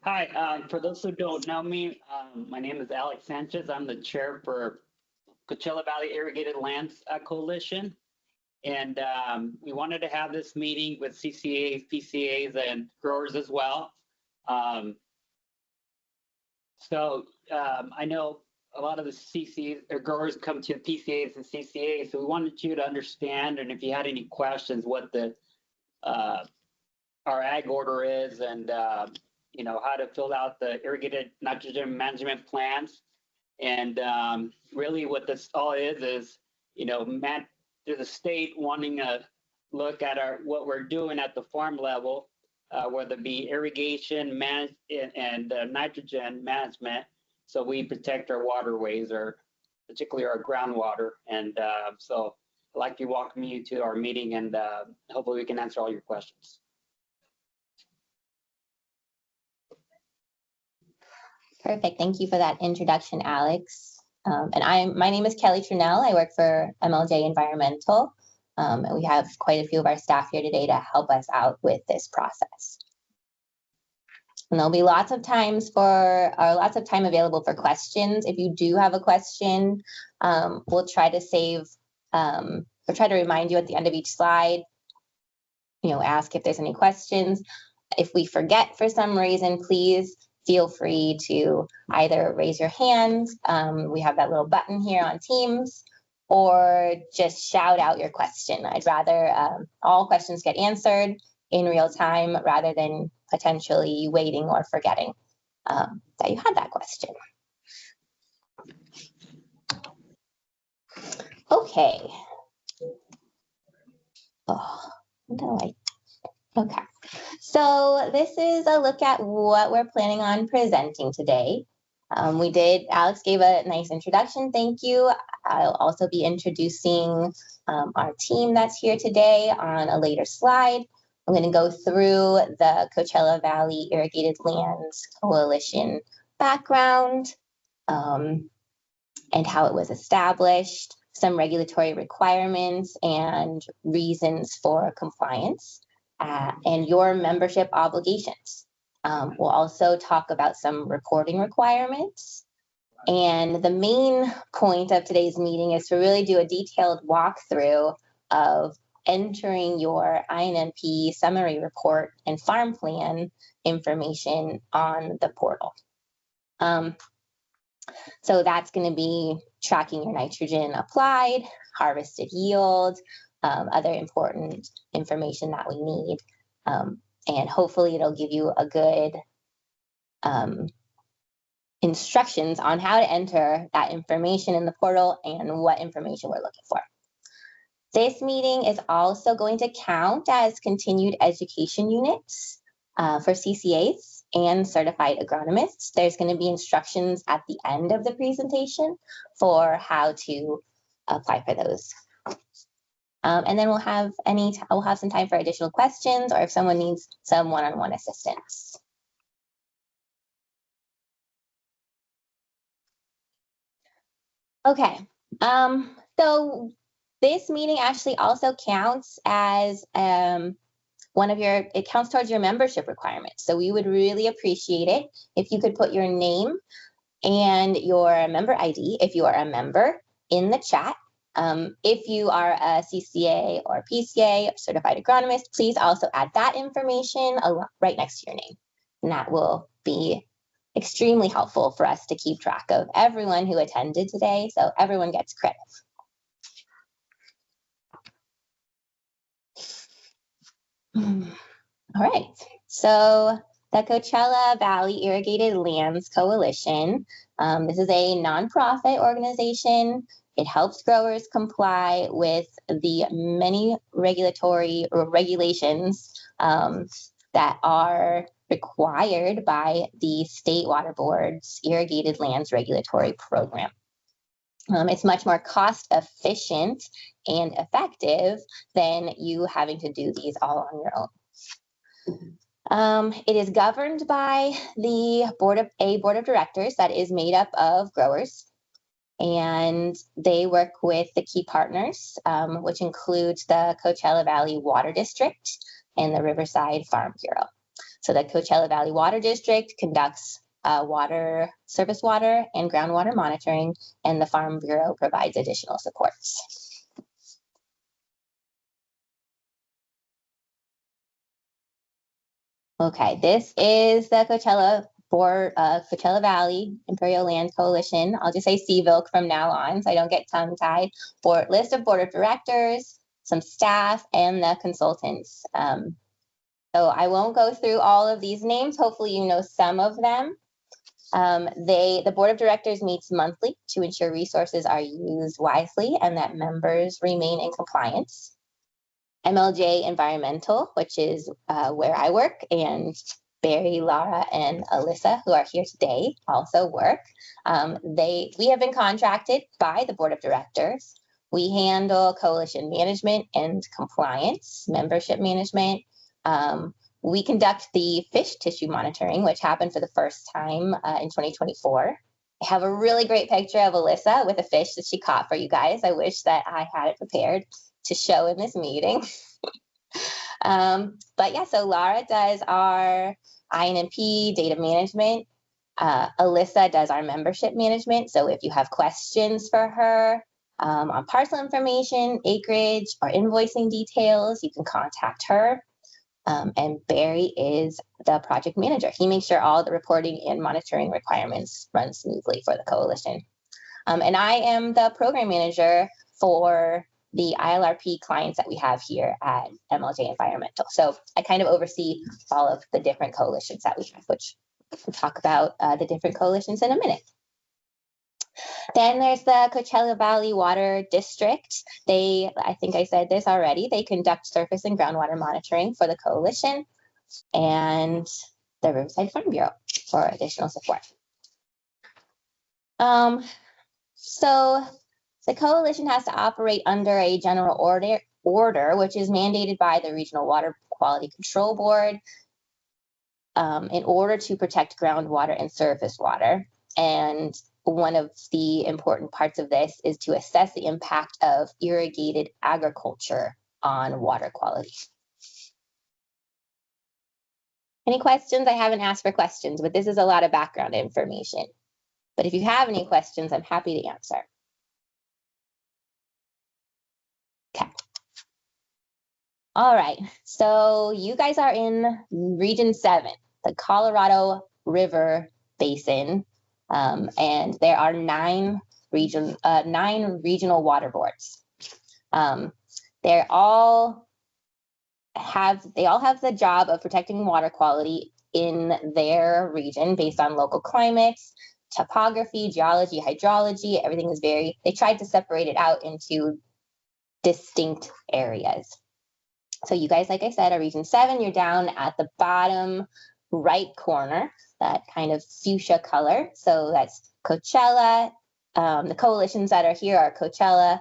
Hi, for those who don't know me, my name is Alex Sanchez. I'm the chair for Coachella Valley Irrigated Lands Coalition. And we wanted to have this meeting with CCAs, PCAs, and growers as well. I know a lot of the CCAs or growers come to PCAs and CCAs, so we wanted you to understand, and if you had any questions, what the our ag order is, and you know, how to fill out the irrigated nitrogen management plans. And really what this all is, you know, there's a state wanting to look at what we're doing at the farm level, whether it be irrigation and nitrogen management, so we protect our waterways, or particularly our groundwater. And so I'd like to welcome you to our meeting, and hopefully we can answer all your questions. Perfect. Thank you for that introduction, Alex. My name is Kelly Trunell. I work for MLJ Environmental, and we have quite a few of our staff here today to help us out with this process. And there'll be lots of time available for questions. If you do have a question, we'll try to remind you at the end of each slide. You know, ask if there's any questions. If we forget for some reason, please feel free to either raise your hand, we have that little button here on Teams, or just shout out your question. I'd rather all questions get answered in real time rather than potentially waiting or forgetting that you had that question. Okay. Okay. So this is a look at what we're planning on presenting today. Alex gave a nice introduction, thank you. I'll also be introducing our team that's here today on a later slide. I'm going to go through the Coachella Valley Irrigated Lands Coalition background and how it was established, some regulatory requirements and reasons for compliance. And your membership obligations. We'll also talk about some reporting requirements. And the main point of today's meeting is to really do a detailed walkthrough of entering your INMP summary report and farm plan information on the portal. So that's going to be tracking your nitrogen applied, harvested yield, other important information that we need. And hopefully it'll give you a good instructions on how to enter that information in the portal and what information we're looking for. This meeting is also going to count as continued education units for CCAs and certified agronomists. There's going to be instructions at the end of the presentation for how to apply for those. And then we'll have some time for additional questions, or if someone needs some one-on-one assistance. Okay, so this meeting actually also counts as it counts towards your membership requirements. So we would really appreciate it if you could put your name and your member ID, if you are a member, in the chat. If you are a CCA or PCA, or certified agronomist, please also add that information right next to your name. And that will be extremely helpful for us to keep track of everyone who attended today, so everyone gets credit. All right, so the Coachella Valley Irrigated Lands Coalition, this is a nonprofit organization. It helps growers comply with the many regulatory regulations that are required by the State Water Board's Irrigated Lands Regulatory Program. It's much more cost efficient and effective than you having to do these all on your own. It is governed by the board of directors that is made up of growers, and they work with the key partners, which includes the Coachella Valley Water District and the Riverside Farm Bureau. So the Coachella Valley Water District conducts water, surface water, and groundwater monitoring, and the Farm Bureau provides additional supports. Okay, this is the Coachella Valley Imperial Land Coalition. I'll just say CVILC from now on, so I don't get tongue-tied. List of board of directors, some staff, and the consultants. So I won't go through all of these names. Hopefully you know some of them. The board of directors meets monthly to ensure resources are used wisely and that members remain in compliance. MLJ Environmental, which is where I work, and Barry, Lara, and Alyssa, who are here today, also work. We have been contracted by the board of directors. We handle coalition management and compliance, membership management. We conduct the fish tissue monitoring, which happened for the first time in 2024. I have a really great picture of Alyssa with a fish that she caught for you guys. I wish that I had it prepared to show in this meeting. But yeah, so Lara does our INMP data management. Alyssa does our membership management. So if you have questions for her on parcel information, acreage, or invoicing details, you can contact her. And Barry is the project manager. He makes sure all the reporting and monitoring requirements run smoothly for the coalition. And I am the program manager for the ILRP clients that we have here at MLJ Environmental. So I kind of oversee all of the different coalitions that we have, which we'll talk about the different coalitions in a minute. Then there's the Coachella Valley Water District. I think I said this already, they conduct surface and groundwater monitoring for the coalition, and the Riverside Farm Bureau for additional support. So the coalition has to operate under a general order, which is mandated by the Regional Water Quality Control Board in order to protect groundwater and surface water. And one of the important parts of this is to assess the impact of irrigated agriculture on water quality. Any questions? I haven't asked for questions, but this is a lot of background information. But if you have any questions, I'm happy to answer. Okay. All right, so you guys are in Region 7, the Colorado River Basin. And there are 9 regional water boards. They all have the job of protecting water quality in their region based on local climates, topography, geology, hydrology. Everything is they tried to separate it out into distinct areas. So you guys, like I said, are Region 7. You're down at the bottom right corner, that kind of fuchsia color. So that's Coachella. The coalitions that are here are Coachella,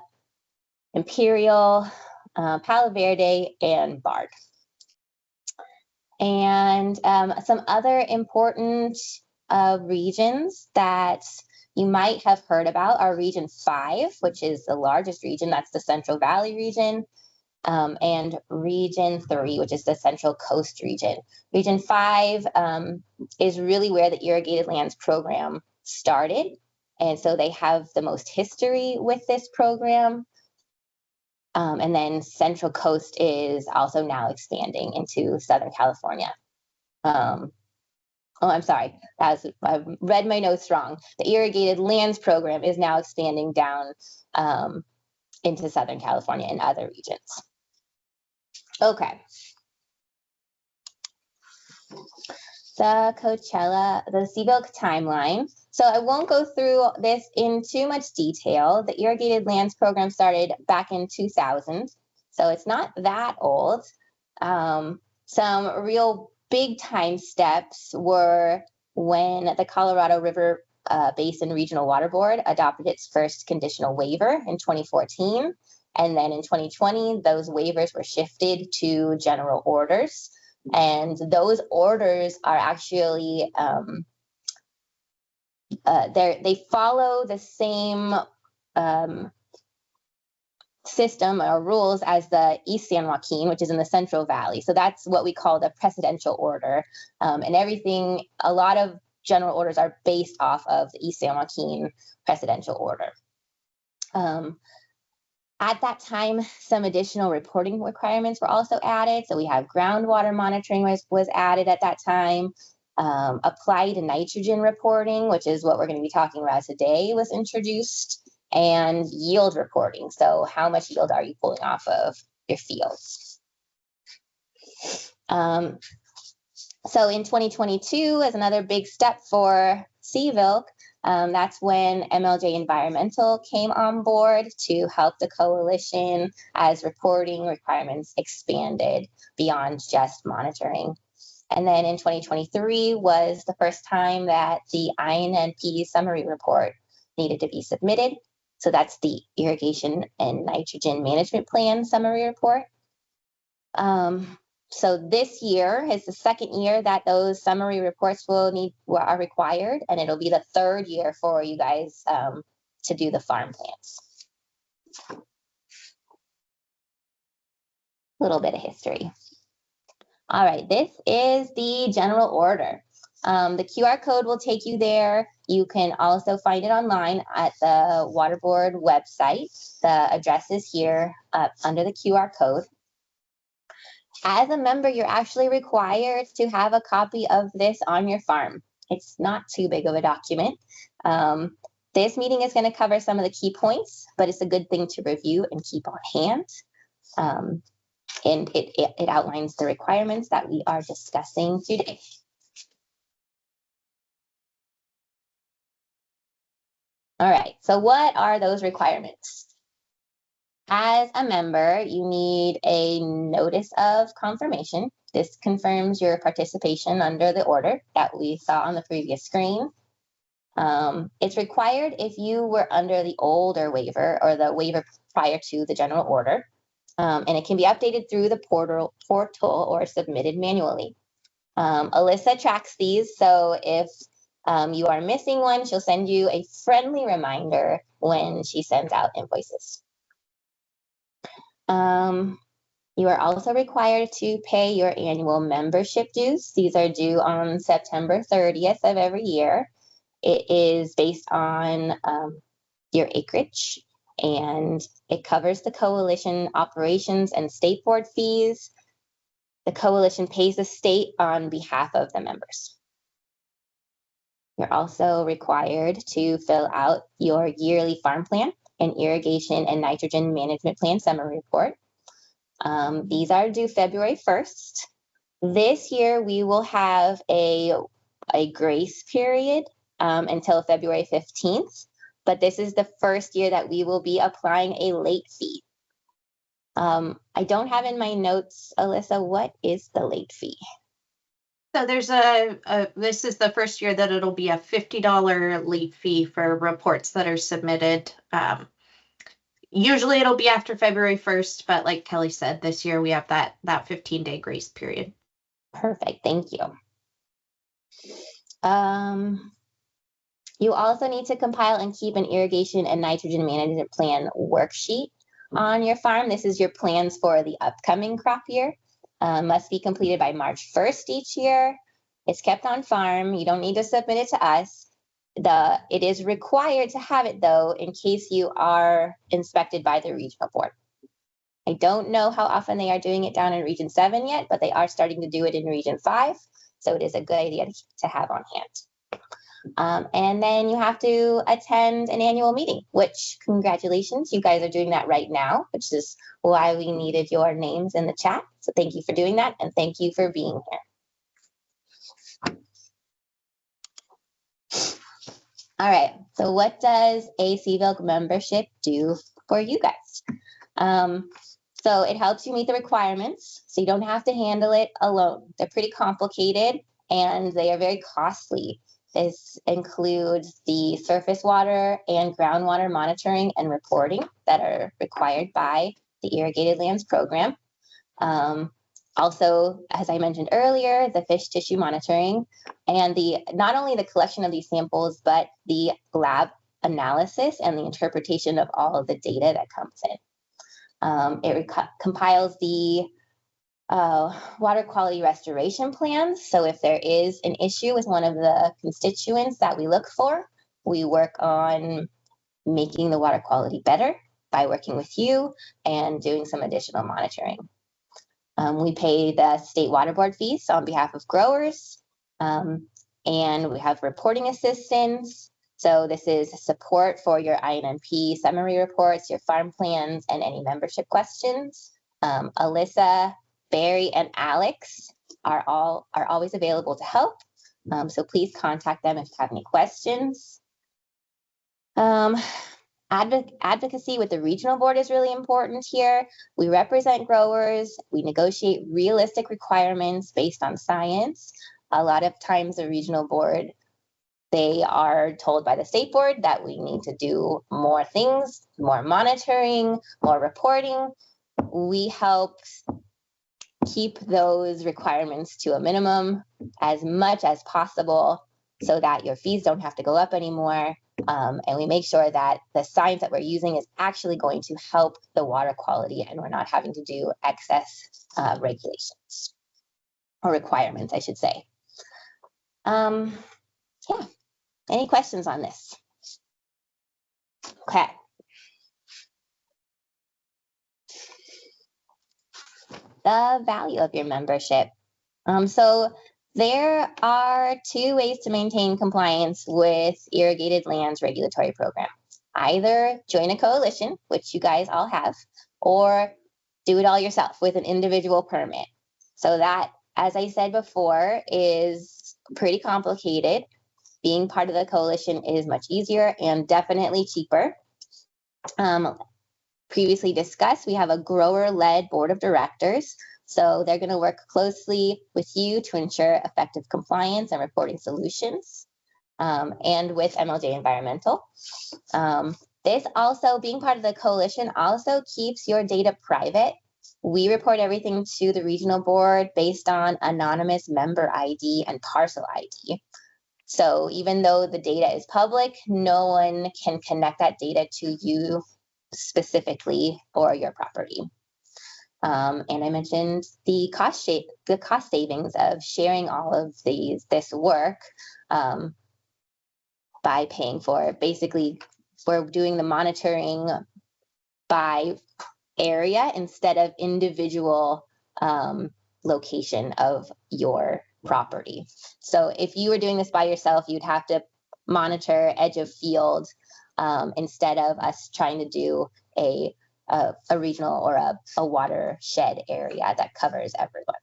Imperial, Palo Verde, and Bard. And some other important regions that you might have heard about are Region 5, which is the largest region. That's the Central Valley region. And Region 3, which is the Central Coast region. Region 5 is really where the Irrigated Lands program started. And so they have the most history with this program. And then Central Coast is also now expanding into Southern California. Oh, I'm sorry. I've read my notes wrong. The Irrigated Lands program is now expanding down into Southern California and other regions. Okay. The CVILC timeline. So I won't go through this in too much detail. The Irrigated Lands program started back in 2000, so it's not that old. Some real big time steps were when the Colorado River Basin Regional Water Board adopted its first conditional waiver in 2014. And then in 2020, those waivers were shifted to general orders. And those orders are actually, they follow the same system or rules as the East San Joaquin, which is in the Central Valley. So that's what we call the precedential order. And everything, a lot of general orders are based off of the East San Joaquin precedential order. At that time, some additional reporting requirements were also added. So we have groundwater monitoring was added at that time. Applied nitrogen reporting, which is what we're going to be talking about today, was introduced, and yield reporting. So how much yield are you pulling off of your fields? So in 2022, as another big step for CVILC, that's when MLJ Environmental came on board to help the coalition as reporting requirements expanded beyond just monitoring. And then in 2023 was the first time that the INMP summary report needed to be submitted. So that's the Irrigation and Nitrogen Management Plan summary report. So this year is the second year that those summary reports are required, and it'll be the third year for you guys to do the farm plans. A little bit of history. All right, this is the general order. The QR code will take you there. You can also find it online at the Water Board website. The address is here under the QR code. As a member, you're actually required to have a copy of this on your farm. It's not too big of a document. This meeting is going to cover some of the key points, but it's a good thing to review and keep on hand. And it outlines the requirements that we are discussing today. All right, so what are those requirements? As a member, you need a notice of confirmation. This confirms your participation under the order that we saw on the previous screen. It's required if you were under the older waiver or the waiver prior to the general order. And it can be updated through the portal or submitted manually. Alyssa tracks these, so if you are missing one, she'll send you a friendly reminder when she sends out invoices. You are also required to pay your annual membership dues. These are due on September 30th of every year. It is based on your acreage, and it covers the coalition operations and state board fees. The coalition pays the state on behalf of the members. You're also required to fill out your yearly farm plan and irrigation and nitrogen management plan summary report. These are due February 1st. This year, we will have a grace period until February 15th, but this is the first year that we will be applying a late fee. I don't have in my notes, Alyssa, what is the late fee? So there's this is the first year that it'll be a $50 late fee for reports that are submitted. Usually it'll be after February 1st, but like Kelly said, this year we have that 15-day grace period. Perfect, thank you. You also need to compile and keep an irrigation and nitrogen management plan worksheet on your farm. This is your plans for the upcoming crop year. Must be completed by March 1st each year. It's kept on farm. You don't need to submit it to us. It is required to have it, though, in case you are inspected by the regional board. I don't know how often they are doing it down in Region 7 yet, but they are starting to do it in Region 5. So it is a good idea to have on hand. And then you have to attend an annual meeting, which, congratulations, you guys are doing that right now, which is why we needed your names in the chat. So thank you for doing that, and thank you for being here. All right, so what does a CVILC membership do for you guys? So it helps you meet the requirements, so you don't have to handle it alone. They're pretty complicated, and they are very costly. This includes the surface water and groundwater monitoring and reporting that are required by the Irrigated Lands Program. Also, as I mentioned earlier, the fish tissue monitoring and not only the collection of these samples, but the lab analysis and the interpretation of all of the data that comes in. It compiles the water quality restoration plans. So if there is an issue with one of the constituents that we look for, we work on making the water quality better by working with you and doing some additional monitoring. We pay the state water board fees on behalf of growers, and we have reporting assistance. So this is support for your INMP summary reports, your farm plans, and any membership questions. Alyssa, Barry, and Alex are always available to help. So please contact them if you have any questions. Advocacy with the regional board is really important here. We represent growers. We negotiate realistic requirements based on science. A lot of times the regional board, they are told by the state board that we need to do more things, more monitoring, more reporting. We help keep those requirements to a minimum as much as possible so that your fees don't have to go up anymore. And we make sure that the science that we're using is actually going to help the water quality and we're not having to do excess regulations or requirements, I should say. Yeah, any questions on this? Okay. The value of your membership. So there are two ways to maintain compliance with irrigated lands regulatory program. Either join a coalition, which you guys all have, or do it all yourself with an individual permit. So that, as I said before, is pretty complicated. Being part of the coalition is much easier and definitely cheaper. Previously discussed, we have a grower-led board of directors. So they're going to work closely with you to ensure effective compliance and reporting solutions, and with MLJ Environmental. This also, being part of the coalition, also keeps your data private. We report everything to the regional board based on anonymous member ID and parcel ID. So even though the data is public, no one can connect that data to you specifically or your property. And I mentioned the cost savings of sharing all of this work by paying for it. Basically, we're doing the monitoring by area instead of individual location of your property. So if you were doing this by yourself, you'd have to monitor edge of field instead of us trying to do a regional or a watershed area that covers everyone.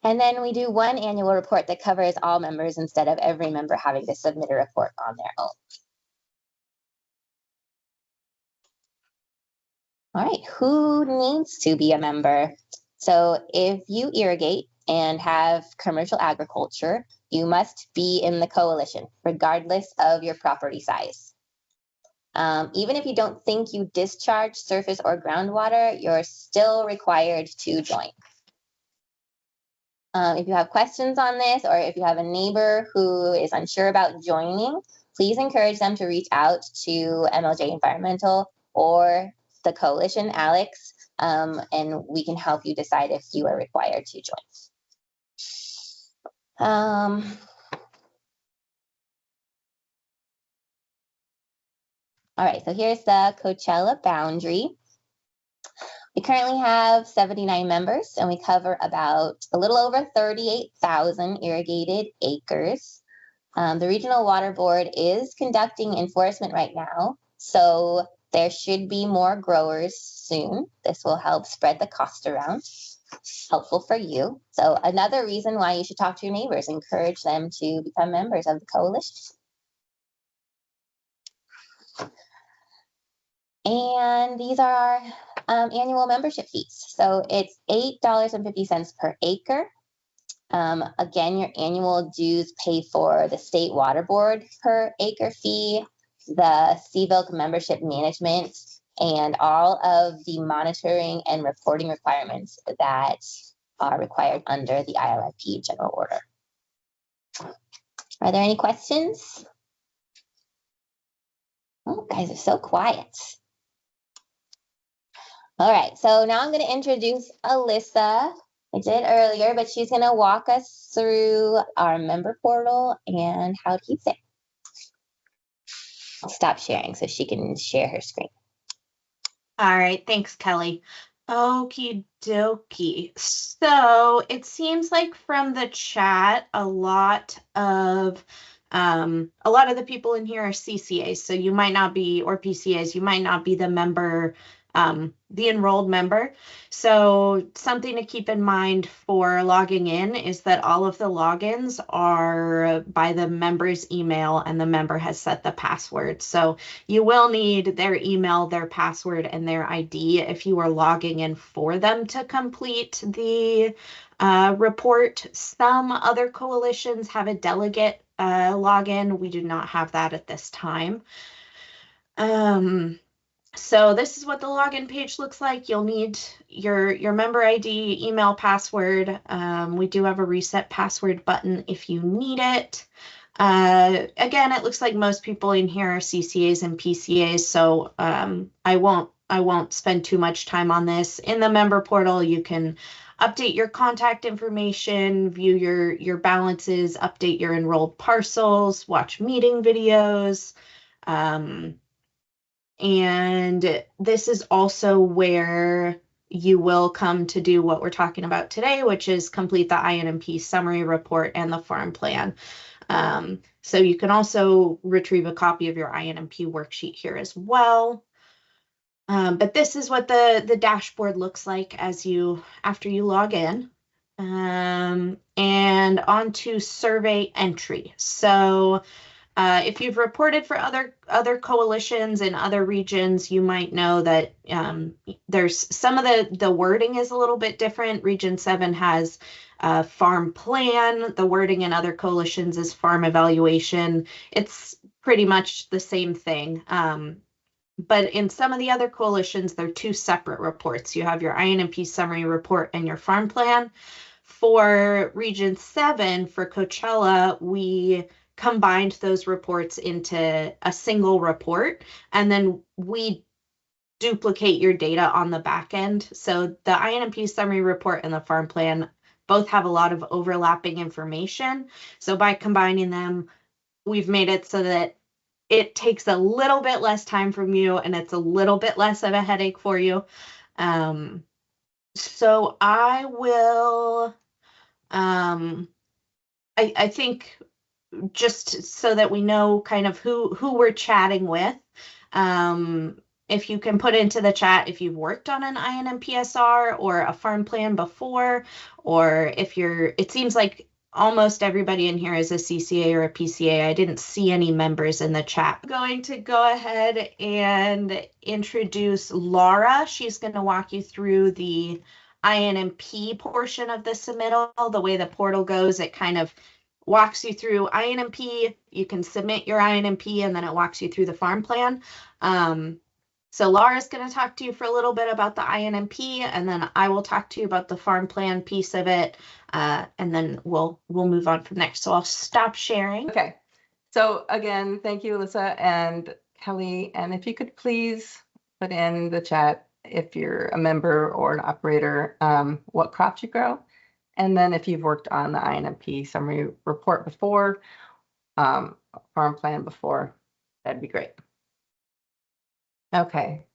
And then we do one annual report that covers all members instead of every member having to submit a report on their own. All right, who needs to be a member? So if you irrigate and have commercial agriculture, you must be in the coalition, regardless of your property size. Even if you don't think you discharge surface or groundwater, you're still required to join. If you have questions on this, or if you have a neighbor who is unsure about joining, please encourage them to reach out to MLJ Environmental or the coalition, Alex, and we can help you decide if you are required to join. All right, so here's the Coachella boundary. We currently have 79 members, and we cover about a little over 38,000 irrigated acres. The Regional Water Board is conducting enforcement right now, so there should be more growers soon. This will help spread the cost around. Helpful for you. So another reason why you should talk to your neighbors, encourage them to become members of the coalition. And these are our annual membership fees. So it's $8.50 per acre. Again, your annual dues pay for the state water board per acre fee, the CVILC membership management, and all of the monitoring and reporting requirements that are required under the INMP general order. Are there any questions? Oh, guys are so quiet. All right, so now I'm going to introduce Alyssa. I did earlier, but she's going to walk us through our member portal and how to use it. I'll stop sharing so she can share her screen. All right, thanks, Kelly. Okie dokie. So it seems like from the chat, a lot of the people in here are CCAs. So you might not be, or PCAs, you might not be the member, the enrolled member. So something to keep in mind for logging in is that all of the logins are by the member's email, and the member has set the password. So you will need their email, their password, and their ID if you are logging in for them to complete the report. Some other coalitions have a delegate login. We do not have that at this time. So this is what the login page looks like. You'll need your member ID, email, password. We do have a reset password button if you need it. Again, it looks like most people in here are CCAs and PCAs, so I won't spend too much time on this. In the member portal, you can update your contact information, view your balances, update your enrolled parcels, watch meeting videos. And this is also where you will come to do what we're talking about today, which is complete the INMP summary report and the farm plan. So you can also retrieve a copy of your INMP worksheet here as well. But this is what the dashboard looks like after you log in. And on to survey entry. So if you've reported for other coalitions in other regions, you might know that there's some of the wording is a little bit different. Region 7 has farm plan. The wording in other coalitions is farm evaluation. It's pretty much the same thing. But in some of the other coalitions, they're two separate reports. You have your INMP summary report and your farm plan. For Region 7, for Coachella, we combined those reports into a single report, and then we duplicate your data on the back end. So the INMP summary report and the farm plan both have a lot of overlapping information. So by combining them, we've made it so that it takes a little bit less time from you and it's a little bit less of a headache for you. So I will, I think just so that we know kind of who we're chatting with, if you can put into the chat if you've worked on an INMPSR or a farm plan before, or if it seems like almost everybody in here is a CCA or a PCA. I didn't see any members in the chat. I'm going to go ahead and introduce Laura. She's going to walk you through the INMP portion of the submittal. The way the portal goes, it kind of walks you through INMP. You can submit your INMP, and then it walks you through the farm plan. So Laura's going to talk to you for a little bit about the INMP, and then I will talk to you about the farm plan piece of it, and then we'll move on from there. So I'll stop sharing. Okay. So again, thank you, Alyssa and Kelly. And if you could please put in the chat if you're a member or an operator, what crops you grow. And then if you've worked on the INMP summary report before, farm plan before, that'd be great. Okay.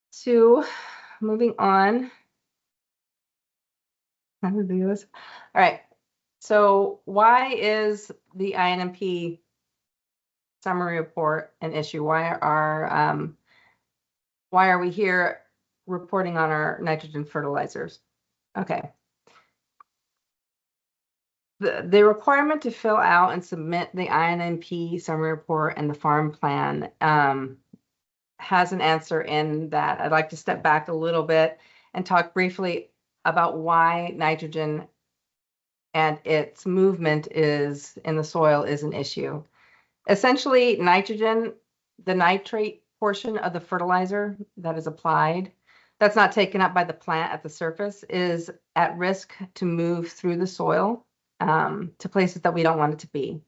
So moving on. All right. So why is the INMP summary report an issue? Why are we here reporting on our nitrogen fertilizers? Okay. The requirement to fill out and submit the INMP summary report and the farm plan has an answer in that. I'd like to step back a little bit and talk briefly about why nitrogen and its movement is in the soil is an issue. Essentially, nitrogen, the nitrate portion of the fertilizer that is applied, that's not taken up by the plant at the surface, is at risk to move through the soil to places that we don't want it to be.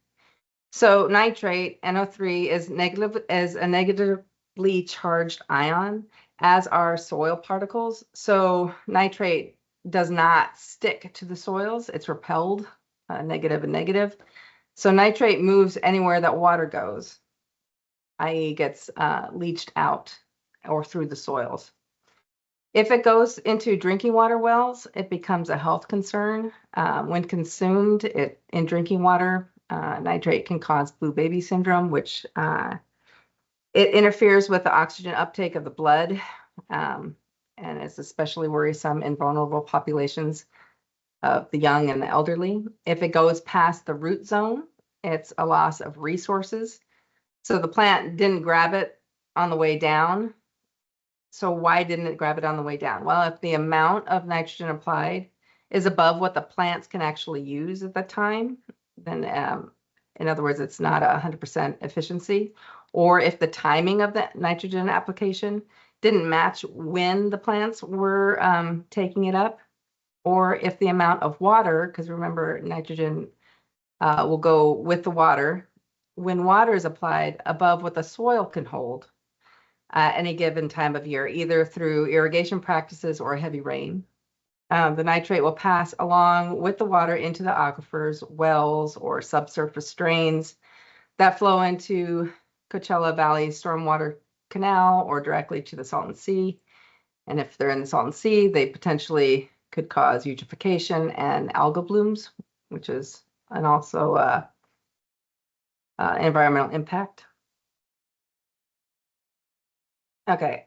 So nitrate, NO3, is a negatively charged ion, as are soil particles. So nitrate does not stick to the soils. It's repelled, negative and negative. So nitrate moves anywhere that water goes, i.e. gets leached out or through the soils. If it goes into drinking water wells, it becomes a health concern. When consumed in drinking water, nitrate can cause blue baby syndrome, which it interferes with the oxygen uptake of the blood, and is especially worrisome in vulnerable populations of the young and the elderly. If it goes past the root zone, it's a loss of resources. So the plant didn't grab it on the way down. So why didn't it grab it on the way down? Well, if the amount of nitrogen applied is above what the plants can actually use at the time, then in other words, it's not 100% efficiency. Or if the timing of the nitrogen application didn't match when the plants were taking it up, or if the amount of water, because remember, nitrogen will go with the water, when water is applied above what the soil can hold at any given time of year, either through irrigation practices or heavy rain. The nitrate will pass along with the water into the aquifers, wells, or subsurface drains that flow into Coachella Valley Stormwater Canal or directly to the Salton Sea. And if they're in the Salton Sea, they potentially could cause eutrophication and algal blooms, which is also environmental impact. Okay,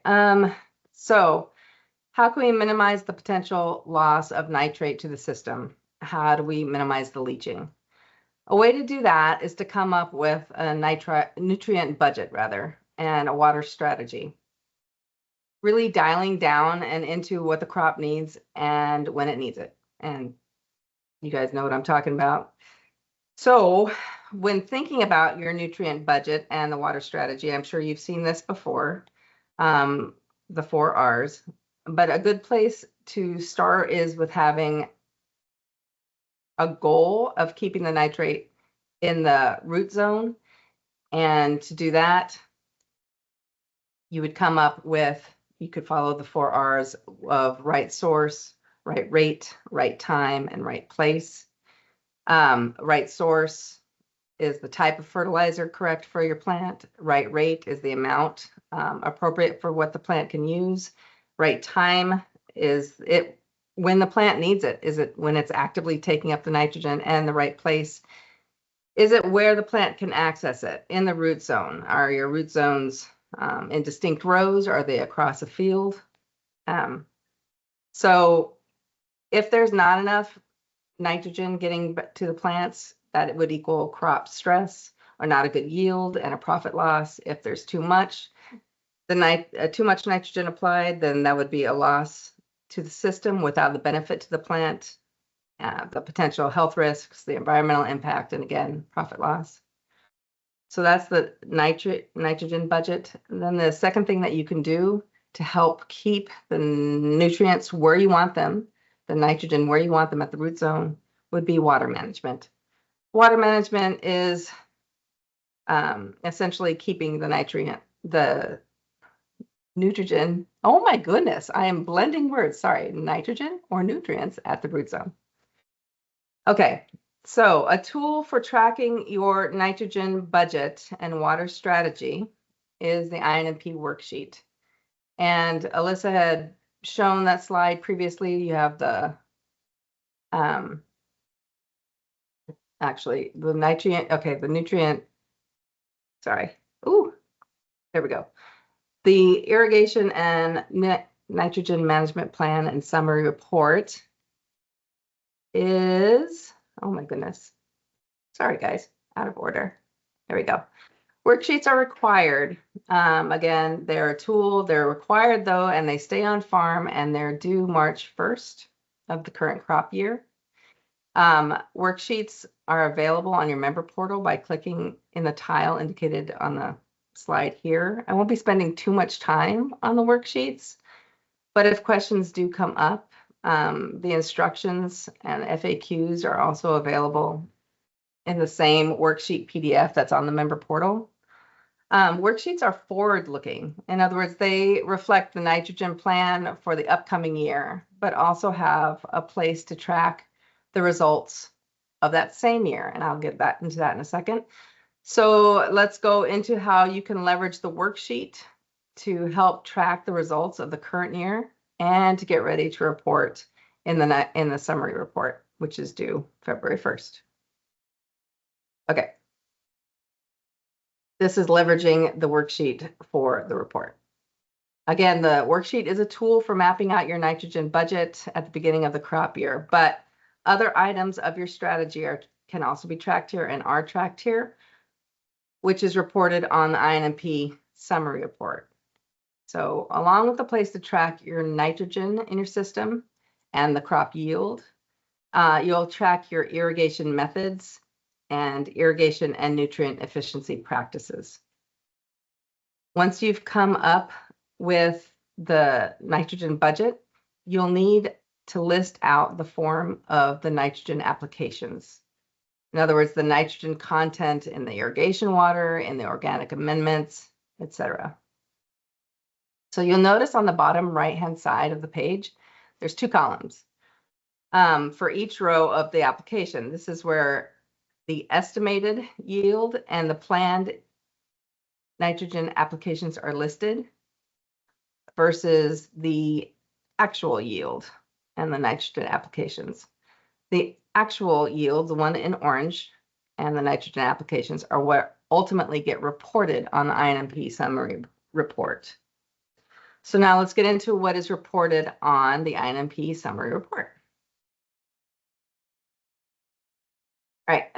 so how can we minimize the potential loss of nitrate to the system? How do we minimize the leaching? A way to do that is to come up with a nutrient budget and a water strategy. Really dialing down and into what the crop needs and when it needs it. And you guys know what I'm talking about. So when thinking about your nutrient budget and the water strategy, I'm sure you've seen this before, the 4 R's, but a good place to start is with having a goal of keeping the nitrate in the root zone. And to do that, you would come up with, you could follow the 4 R's of right source, right rate, right time, and right place. Right source is the type of fertilizer correct for your plant. Right rate is the amount appropriate for what the plant can use. Right time is it when the plant needs it. Is it when it's actively taking up the nitrogen? And the right place, is it where the plant can access it? In the root zone. Are your root zones in distinct rows? Are they across a field? So if there's not enough nitrogen getting to the plants, that it would equal crop stress or not a good yield and a profit loss. If there's too much, too much nitrogen applied, then that would be a loss to the system without the benefit to the plant, the potential health risks, the environmental impact, and again, profit loss. So that's the nitrogen budget. And then the second thing that you can do to help keep the nutrients where you want them, the nitrogen where you want them at the root zone, would be water management. Water management is essentially keeping the nutrient, oh my goodness, I am blending words, sorry, nitrogen or nutrients at the root zone. Okay, so a tool for tracking your nitrogen budget and water strategy is the INMP worksheet. And Alyssa had shown that slide previously. You have the, actually the nutrient, sorry. Ooh, there we go. The irrigation and nitrogen management plan and summary report is, oh my goodness. Sorry guys, out of order. There we go. Worksheets are required. Again, they're a tool, they're required though, and they stay on farm and they're due March 1st of the current crop year. Worksheets are available on your member portal by clicking in the tile indicated on the slide here. I won't be spending too much time on the worksheets, but if questions do come up, the instructions and FAQs are also available in the same worksheet PDF that's on the member portal. Worksheets are forward-looking. In other words, they reflect the nitrogen plan for the upcoming year, but also have a place to track the results of that same year. And I'll get into that in a second. So let's go into how you can leverage the worksheet to help track the results of the current year and to get ready to report in the summary report, which is due February 1st. Okay. This is leveraging the worksheet for the report. Again, the worksheet is a tool for mapping out your nitrogen budget at the beginning of the crop year, but other items of your strategy can also be tracked here and are tracked here, which is reported on the INMP summary report. So along with the place to track your nitrogen in your system and the crop yield, you'll track your irrigation methods and irrigation and nutrient efficiency practices. Once you've come up with the nitrogen budget, you'll need to list out the form of the nitrogen applications. In other words, the nitrogen content in the irrigation water, in the organic amendments, etc. So you'll notice on the bottom right-hand side of the page, there's two columns for each row of the application. This is where the estimated yield and the planned nitrogen applications are listed versus the actual yield and the nitrogen applications. The actual yield, the one in orange, and the nitrogen applications are what ultimately get reported on the INMP summary report. So now let's get into what is reported on the INMP summary report. All right,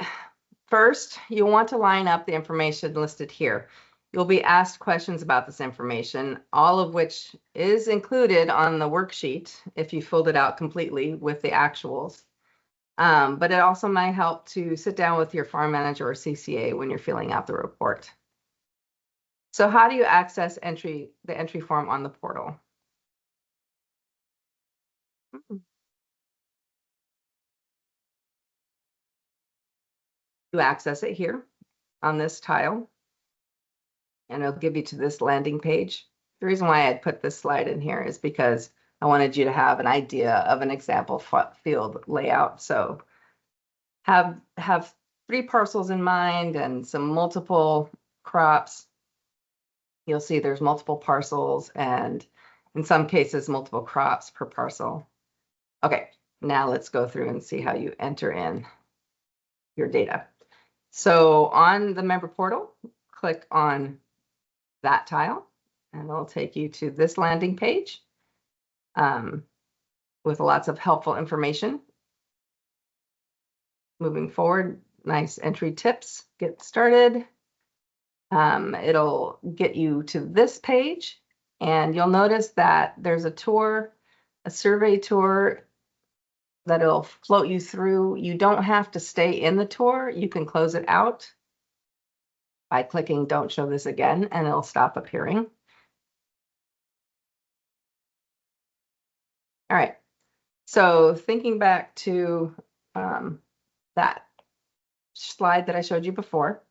first, you'll want to line up the information listed here. You'll be asked questions about this information, all of which is included on the worksheet if you filled it out completely with the actuals. But it also might help to sit down with your farm manager or CCA when you're filling out the report. So how do you access the entry form on the portal? You access it here on this tile, and it'll give you to this landing page. The reason why I put this slide in here is because I wanted you to have an idea of an example field layout. So have 3 parcels in mind and some multiple crops. You'll see there's multiple parcels and in some cases multiple crops per parcel. Okay, now let's go through and see how you enter in your data. So on the member portal, click on that tile and it'll take you to this landing page with lots of helpful information. Moving forward, nice entry tips, get started. It'll get you to this page and you'll notice that there's a tour, a survey tour that it'll float you through. You don't have to stay in the tour. You can close it out by clicking don't show this again and it'll stop appearing. All right, so thinking back to that slide that I showed you before,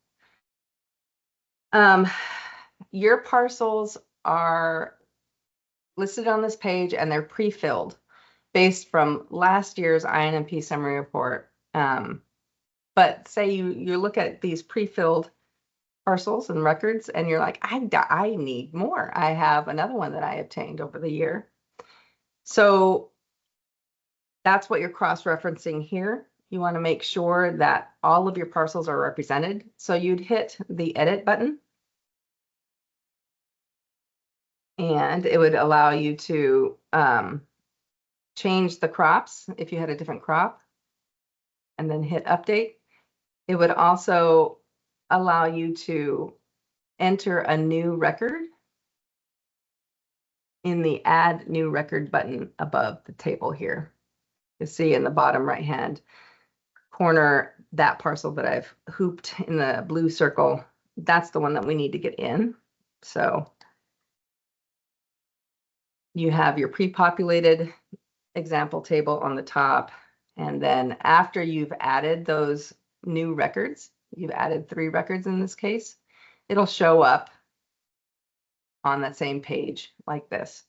your parcels are listed on this page and they're pre-filled based from last year's INMP summary report. But say you look at these pre-filled parcels and records and you're like, I need more. I have another one that I obtained over the year. So that's what you're cross-referencing here. You want to make sure that all of your parcels are represented. So you'd hit the edit button and it would allow you to change the crops if you had a different crop and then hit update. It would also allow you to enter a new record in the add new record button above the table here. You see in the bottom right hand corner, that parcel that I've hooped in the blue circle, that's the one that we need to get in. So you have your pre-populated example table on the top. And then after you've added those new records, you've added 3 records in this case, it'll show up on that same page like this.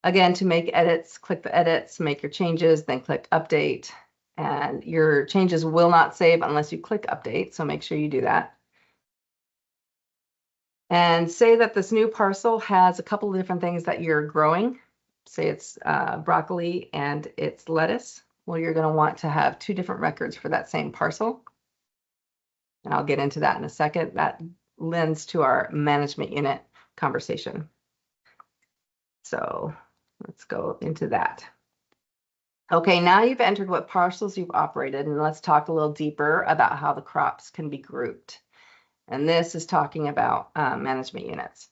Again, to make edits, click the edits, make your changes, then click update. And your changes will not save unless you click update, so make sure you do that. And say that this new parcel has a couple of different things that you're growing. Say it's broccoli and it's lettuce. Well, you're going to want to have 2 different records for that same parcel. And I'll get into that in a second. That lends to our management unit conversation. So let's go into that. Okay, now you've entered what parcels you've operated, and let's talk a little deeper about how the crops can be grouped. And this is talking about management units.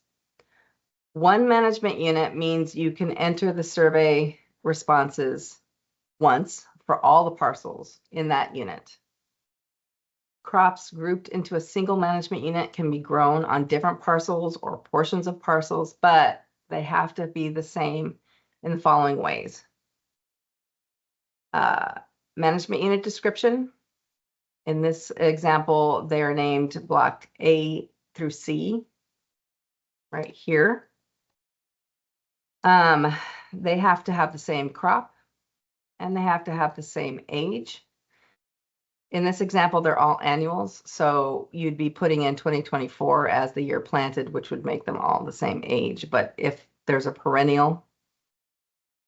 One management unit means you can enter the survey responses once for all the parcels in that unit. Crops grouped into a single management unit can be grown on different parcels or portions of parcels, but they have to be the same in the following ways. Management unit description. In this example, they are named block A through C right here. They have to have the same crop and they have to have the same age. In this example, they're all annuals, so you'd be putting in 2024 as the year planted, which would make them all the same age. But if there's a perennial,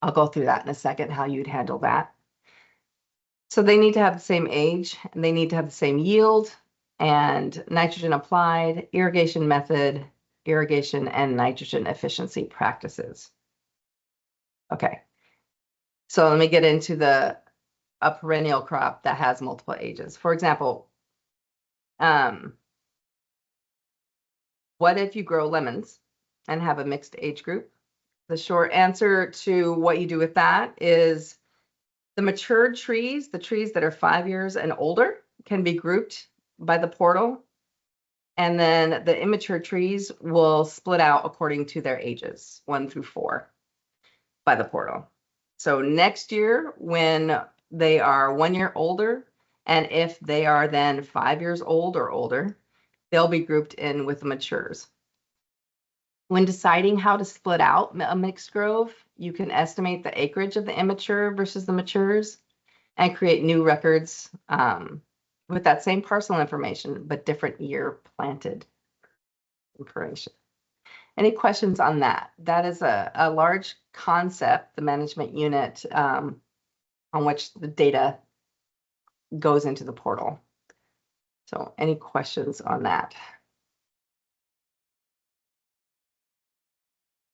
I'll go through that in a second, how you'd handle that. So they need to have the same age, and they need to have the same yield, and nitrogen applied, irrigation method, irrigation and nitrogen efficiency practices. Okay, so let me get into a perennial crop that has multiple ages. For example, what if you grow lemons and have a mixed age group? The short answer to what you do with that is the matured trees, the trees that are 5 years and older, can be grouped by the portal. And then the immature trees will split out according to their ages, 1 through 4, by the portal. So next year, when they are 1 year older, and if they are then 5 years old or older, they'll be grouped in with the matures. When deciding how to split out a mixed grove, you can estimate the acreage of the immature versus the matures and create new records with that same parcel information, but different year planted information. Any questions on that? That is a large concept, the management unit, on which the data goes into the portal. So any questions on that?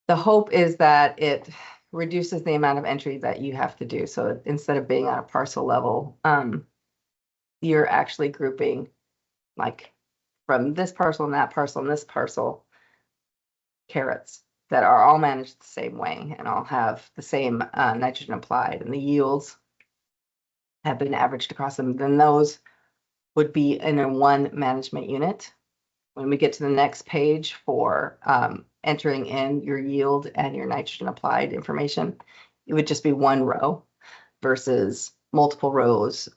The hope is that it reduces the amount of entry that you have to do. So instead of being on a parcel level, you're actually grouping like from this parcel and that parcel and this parcel carrots that are all managed the same way and all have the same nitrogen applied, and the yields have been averaged across them. Then those would be in a one management unit. When we get to the next page for entering in your yield and your nitrogen applied information, it would just be one row versus multiple rows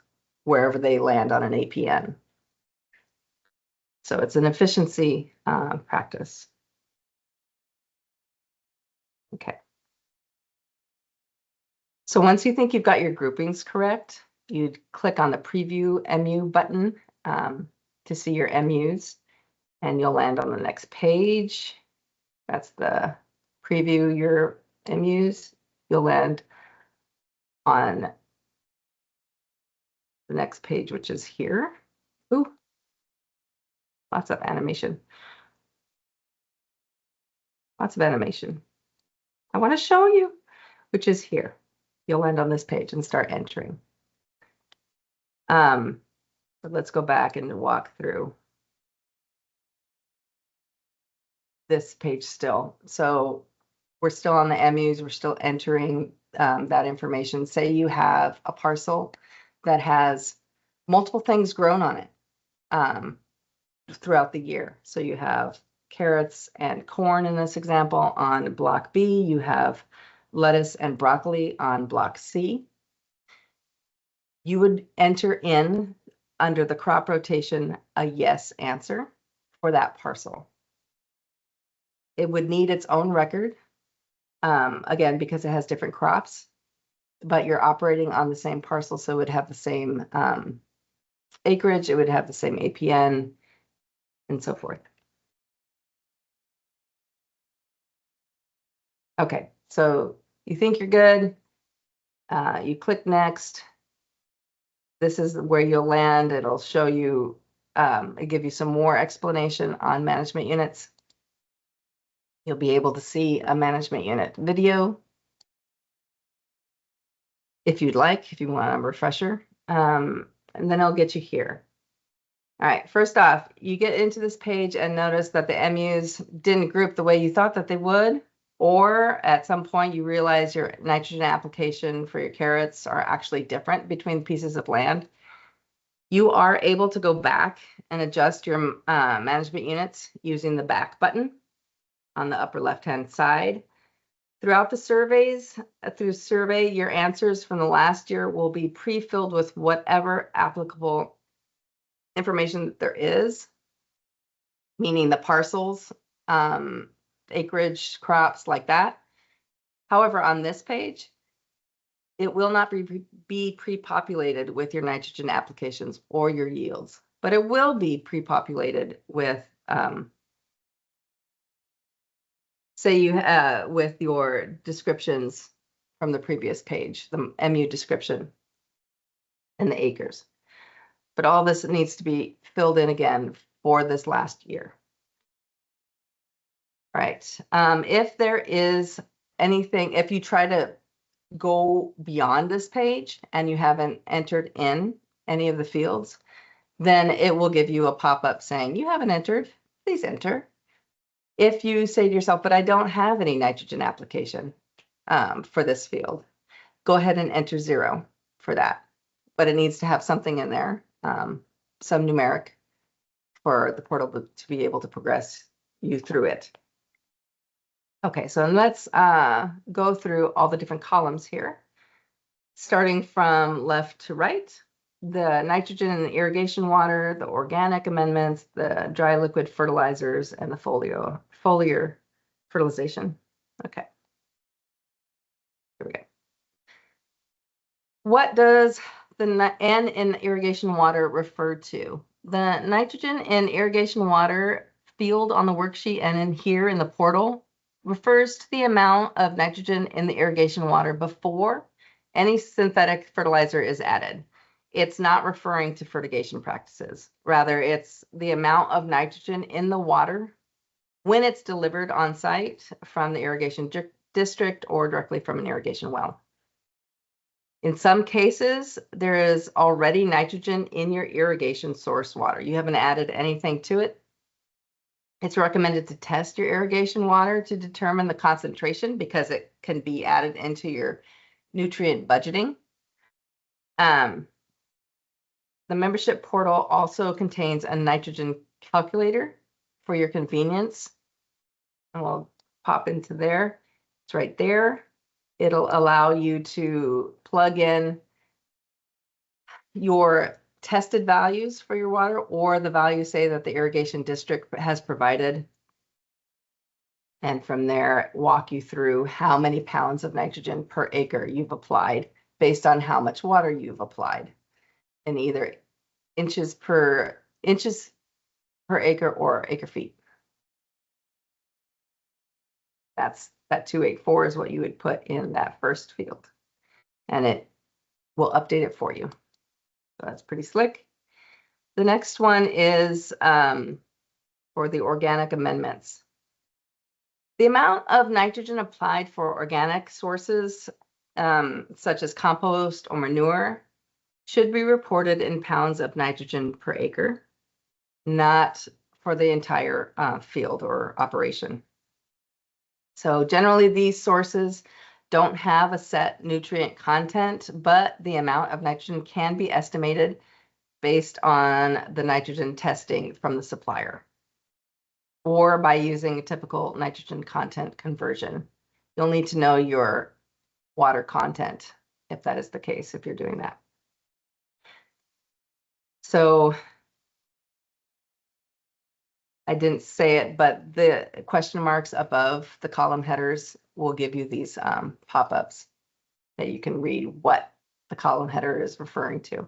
wherever they land on an APN. So it's an efficiency practice. Okay. So once you think you've got your groupings correct, you'd click on the preview MU button to see your MUs, and you'll land on the next page. That's the preview your MUs. You'll land on the next page, which is here. Ooh, lots of animation. Lots of animation. I want to show you, which is here. You'll land on this page and start entering. But let's go back and walk through this page still. So we're still on the MUs, we're still entering that information. Say you have a parcel that has multiple things grown on it throughout the year. So you have carrots and corn in this example on block B, you have lettuce and broccoli on block C. You would enter in under the crop rotation a yes answer for that parcel. It would need its own record, again, because it has different crops, but you're operating on the same parcel, so it would have the same acreage, it would have the same APN, and so forth. Okay, so you think you're good. You click next. This is where you'll land. It'll show you, it'll give you some more explanation on management units. You'll be able to see a management unit video if you'd like, if you want a refresher. And then it'll get you here. All right, first off, you get into this page and notice that the MUs didn't group the way you thought that they would, or at some point you realize your nitrogen application for your carrots are actually different between pieces of land. You are able to go back and adjust your management units using the back button on the upper left-hand side. Throughout the surveys, through survey, your answers from the last year will be pre-filled with whatever applicable information that there is, meaning the parcels, acreage, crops, like that. However, on this page, it will not be pre-populated with your nitrogen applications or your yields, but it will be pre-populated with, say you with your descriptions from the previous page, the MU description and the acres. But all this needs to be filled in again for this last year. Right. If there is anything, if you try to go beyond this page and you haven't entered in any of the fields, then it will give you a pop-up saying, you haven't entered, please enter. If you say to yourself, but I don't have any nitrogen application for this field, go ahead and enter 0 for that. But it needs to have something in there, some numeric, for the portal to be able to progress you through it. Okay, so let's go through all the different columns here. Starting from left to right, the nitrogen and the irrigation water, the organic amendments, the dry liquid fertilizers, and the foliar fertilization. Okay, here we go. What does the N in irrigation water refer to? The nitrogen in irrigation water field on the worksheet and in here in the portal refers to the amount of nitrogen in the irrigation water before any synthetic fertilizer is added. It's not referring to fertigation practices. Rather, it's the amount of nitrogen in the water when it's delivered on site from the irrigation district or directly from an irrigation well. In some cases, there is already nitrogen in your irrigation source water. You haven't added anything to it. It's recommended to test your irrigation water to determine the concentration because it can be added into your nutrient budgeting. The membership portal also contains a nitrogen calculator for your convenience. And we'll pop into there. It's right there. It'll allow you to plug in your tested values for your water or the values, say, that the irrigation district has provided. And from there, walk you through how many pounds of nitrogen per acre you've applied based on how much water you've applied in either inches per acre or acre feet. That 284 is what you would put in that first field, and it will update it for you. So that's pretty slick. The next one is for the organic amendments. The amount of nitrogen applied for organic sources, such as compost or manure, should be reported in pounds of nitrogen per acre, not for the entire field or operation. So generally these sources don't have a set nutrient content, but the amount of nitrogen can be estimated based on the nitrogen testing from the supplier or by using a typical nitrogen content conversion. You'll need to know your water content if that is the case, if you're doing that. So I didn't say it, but the question marks above the column headers will give you these pop-ups that you can read what the column header is referring to.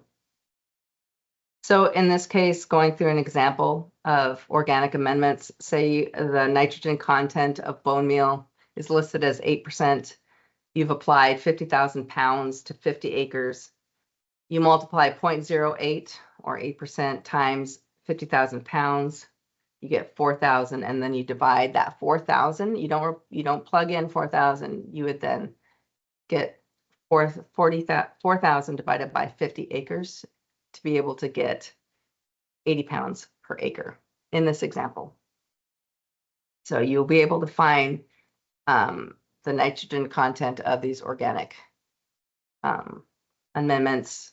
So in this case, going through an example of organic amendments, say the nitrogen content of bone meal is listed as 8%. You've applied 50,000 pounds to 50 acres. You multiply 0.08 or 8% times 50,000 pounds. You get 4,000, and then you divide that 4,000. You don't plug in 4,000. You would then get 4,000 divided by 50 acres to be able to get 80 pounds per acre in this example. So you'll be able to find the nitrogen content of these organic amendments,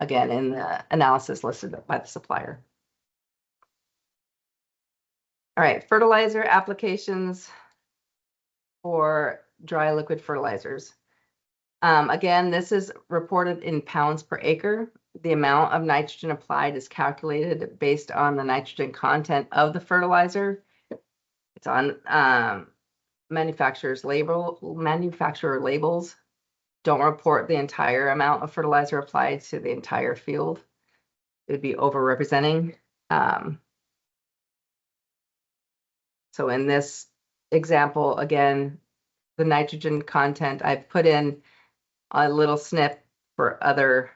again, in the analysis listed by the supplier. All right, fertilizer applications for dry liquid fertilizers. Again, this is reported in pounds per acre. The amount of nitrogen applied is calculated based on the nitrogen content of the fertilizer. It's on manufacturer labels. Don't report the entire amount of fertilizer applied to the entire field. It would be overrepresenting. So in this example, again, the nitrogen content, I've put in a little snip for other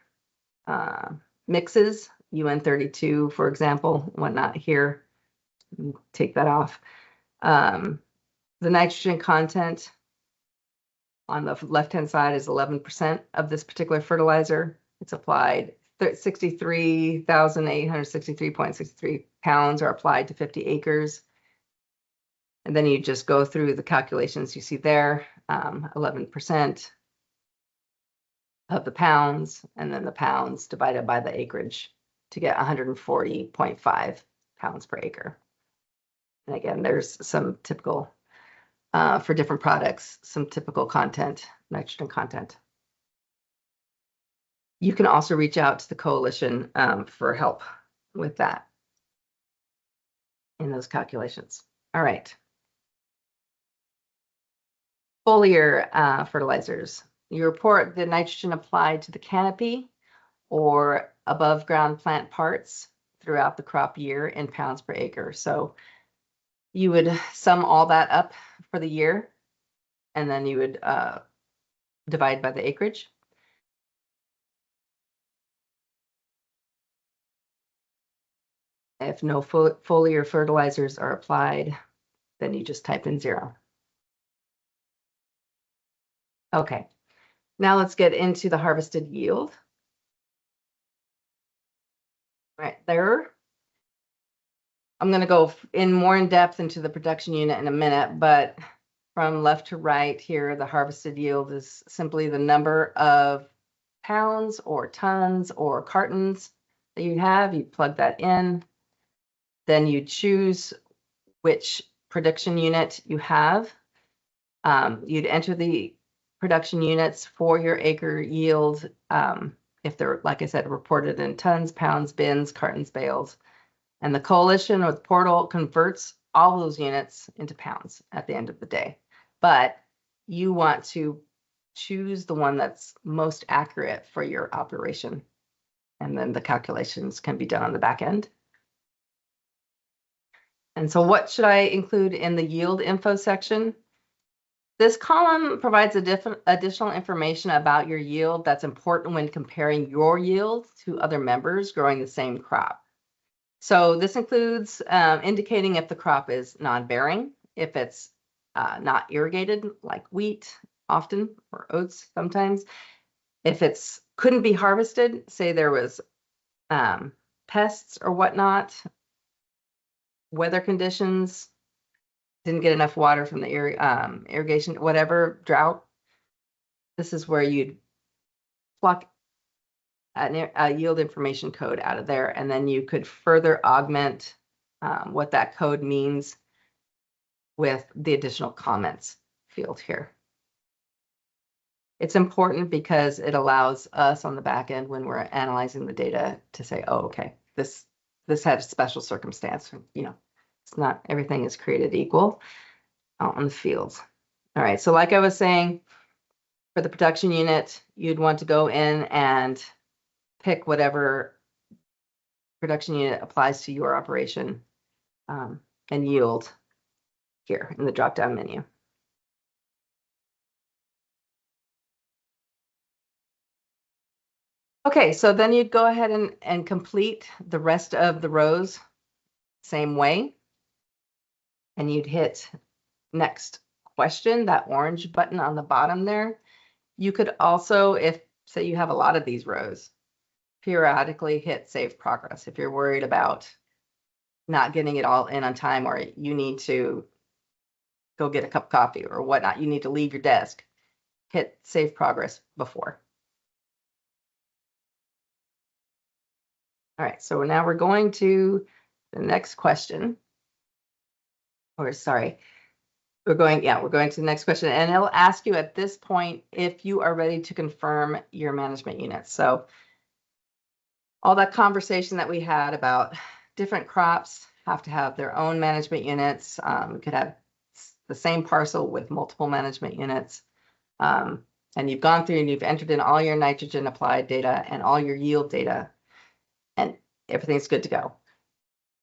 mixes, UN32, for example, whatnot here. Take that off. The nitrogen content on the left-hand side is 11% of this particular fertilizer. It's applied 63,863.63 pounds are applied to 50 acres. And then you just go through the calculations you see there, 11% of the pounds, and then the pounds divided by the acreage to get 140.5 pounds per acre. And again, there's some typical, for different products, some typical content, nitrogen content. You can also reach out to the coalition for help with that in those calculations. All right. Foliar fertilizers. You report the nitrogen applied to the canopy or above ground plant parts throughout the crop year in pounds per acre. So you would sum all that up for the year, and then you would divide by the acreage. If no foliar fertilizers are applied, then you just type in 0. Okay, now let's get into the harvested yield. Right there. I'm going to go in more in depth into the production unit in a minute, but from left to right here, the harvested yield is simply the number of pounds or tons or cartons that you have. You plug that in. Then you choose which production unit you have. You'd enter the production units for your acre yield if they're, like I said, reported in tons, pounds, bins, cartons, bales. And the coalition or the portal converts all those units into pounds at the end of the day. But you want to choose the one that's most accurate for your operation. And then the calculations can be done on the back end. And so what should I include in the yield info section? This column provides additional information about your yield that's important when comparing your yield to other members growing the same crop. So this includes indicating if the crop is non-bearing, if it's not irrigated, like wheat often, or oats sometimes. If it's couldn't be harvested, say there was pests or whatnot, weather conditions, didn't get enough water from the irrigation, whatever, drought. This is where you'd pluck a yield information code out of there, and then you could further augment what that code means with the additional comments field here. It's important because it allows us on the back end when we're analyzing the data to say, oh, okay, this had a special circumstance, you know, It's not everything is created equal out in the fields. All right, so like I was saying, for the production unit, you'd want to go in and pick whatever production unit applies to your operation and yield here in the drop-down menu. Okay, so then you'd go ahead and complete the rest of the rows same way. And you'd hit next question, that orange button on the bottom there. You could also, if say you have a lot of these rows, periodically hit save progress. If you're worried about not getting it all in on time, or you need to go get a cup of coffee or whatnot, you need to leave your desk, hit save progress before. All right, so now we're going to the next question. Or sorry, we're going to the next question, and it'll ask you at this point if you are ready to confirm your management units. So all that conversation that we had about different crops have to have their own management units. We could have the same parcel with multiple management units. And you've gone through and you've entered in all your nitrogen applied data and all your yield data, and everything's good to go.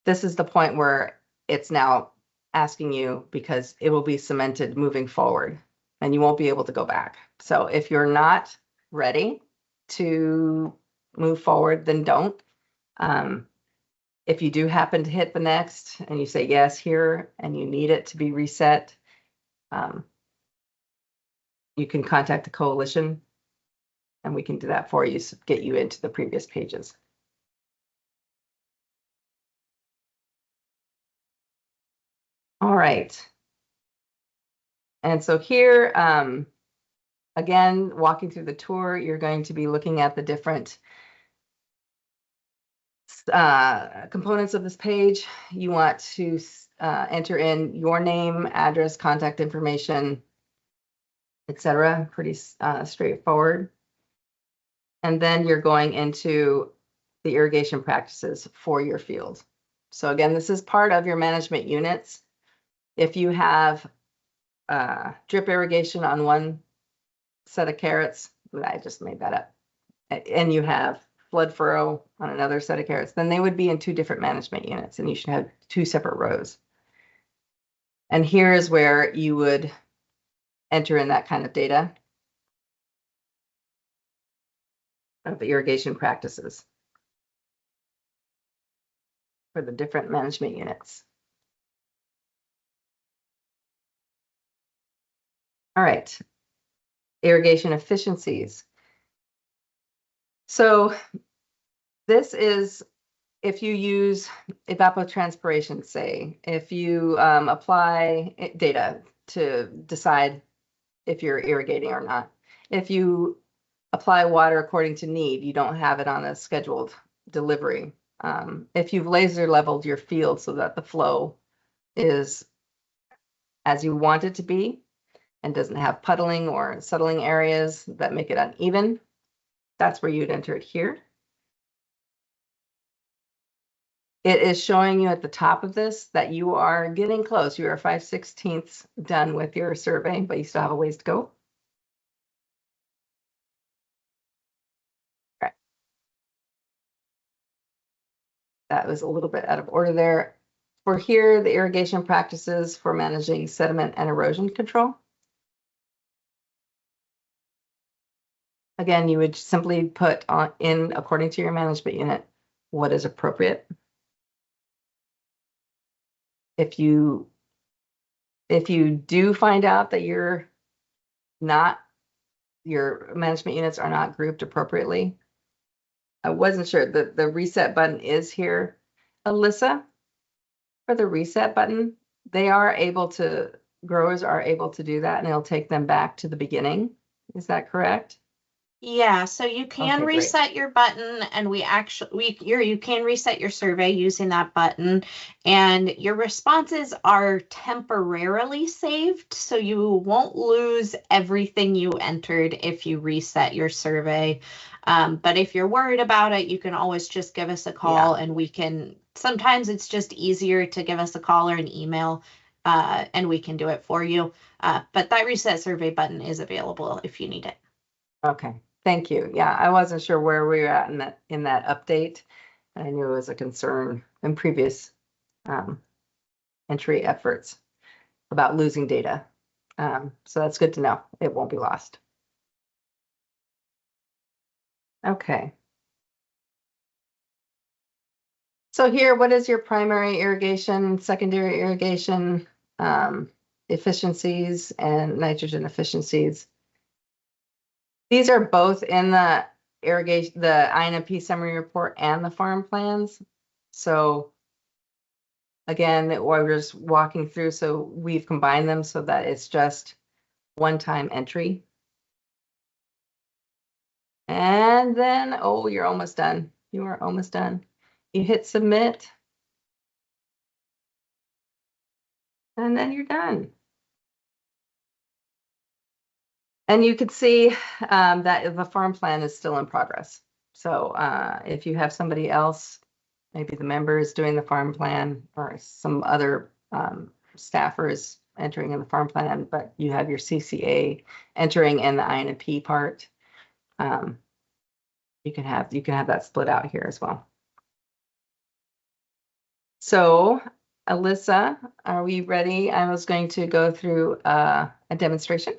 This is the point where it's now asking you, because it will be cemented moving forward and you won't be able to go back. So if you're not ready to move forward, then don't. If you do happen to hit the next and you say yes here and you need it to be reset, you can contact the coalition and we can do that for you, so get you into the previous pages. All right. And so here, again, walking through the tour, you're going to be looking at the different components of this page. You want to enter in your name, address, contact information, etc. Pretty straightforward. And then you're going into the irrigation practices for your field. So again, this is part of your management units. If you have drip irrigation on one set of carrots, I just made that up, and you have flood furrow on another set of carrots, then they would be in two different management units and you should have two separate rows. And here is where you would enter in that kind of data of the irrigation practices for the different management units. All right, irrigation efficiencies. So this is if you use evapotranspiration, say, if you apply data to decide if you're irrigating or not. If you apply water according to need, you don't have it on a scheduled delivery. If you've laser leveled your field so that the flow is as you want it to be and doesn't have puddling or settling areas that make it uneven, that's where you'd enter it here. It is showing you at the top of this that you are getting close. You are 5/16 done with your survey, but you still have a ways to go. Okay. That was a little bit out of order there. For here, the irrigation practices for managing sediment and erosion control. Again, you would simply put in, according to your management unit, what is appropriate. If you do find out that your management units are not grouped appropriately, I wasn't sure that the reset button is here. Alyssa, for the reset button, growers are able to do that and it'll take them back to the beginning. Is that correct? Yeah, so you can Okay, great. reset your button, and you can reset your survey using that button, and your responses are temporarily saved, so you won't lose everything you entered if you reset your survey. But if you're worried about it, you can always just give us a call, and sometimes it's just easier to give us a call or an email, and we can do it for you. But that reset survey button is available if you need it. Okay, thank you. Yeah, I wasn't sure where we were at in that update. I knew it was a concern in previous entry efforts about losing data. So that's good to know. It won't be lost. Okay. So here, what is your primary irrigation, secondary irrigation efficiencies and nitrogen efficiencies? These are both in the irrigation, the INMP summary report and the farm plans. So again, we're just walking through, so we've combined them so that it's just one-time entry. And then, oh, you're almost done. You are almost done. You hit submit. And then you're done. And you could see that the farm plan is still in progress. So if you have somebody else, maybe the member is doing the farm plan or some other staffers entering in the farm plan, but you have your CCA entering in the INMP part, you can have that split out here as well. So Alyssa, are we ready? I was going to go through a demonstration.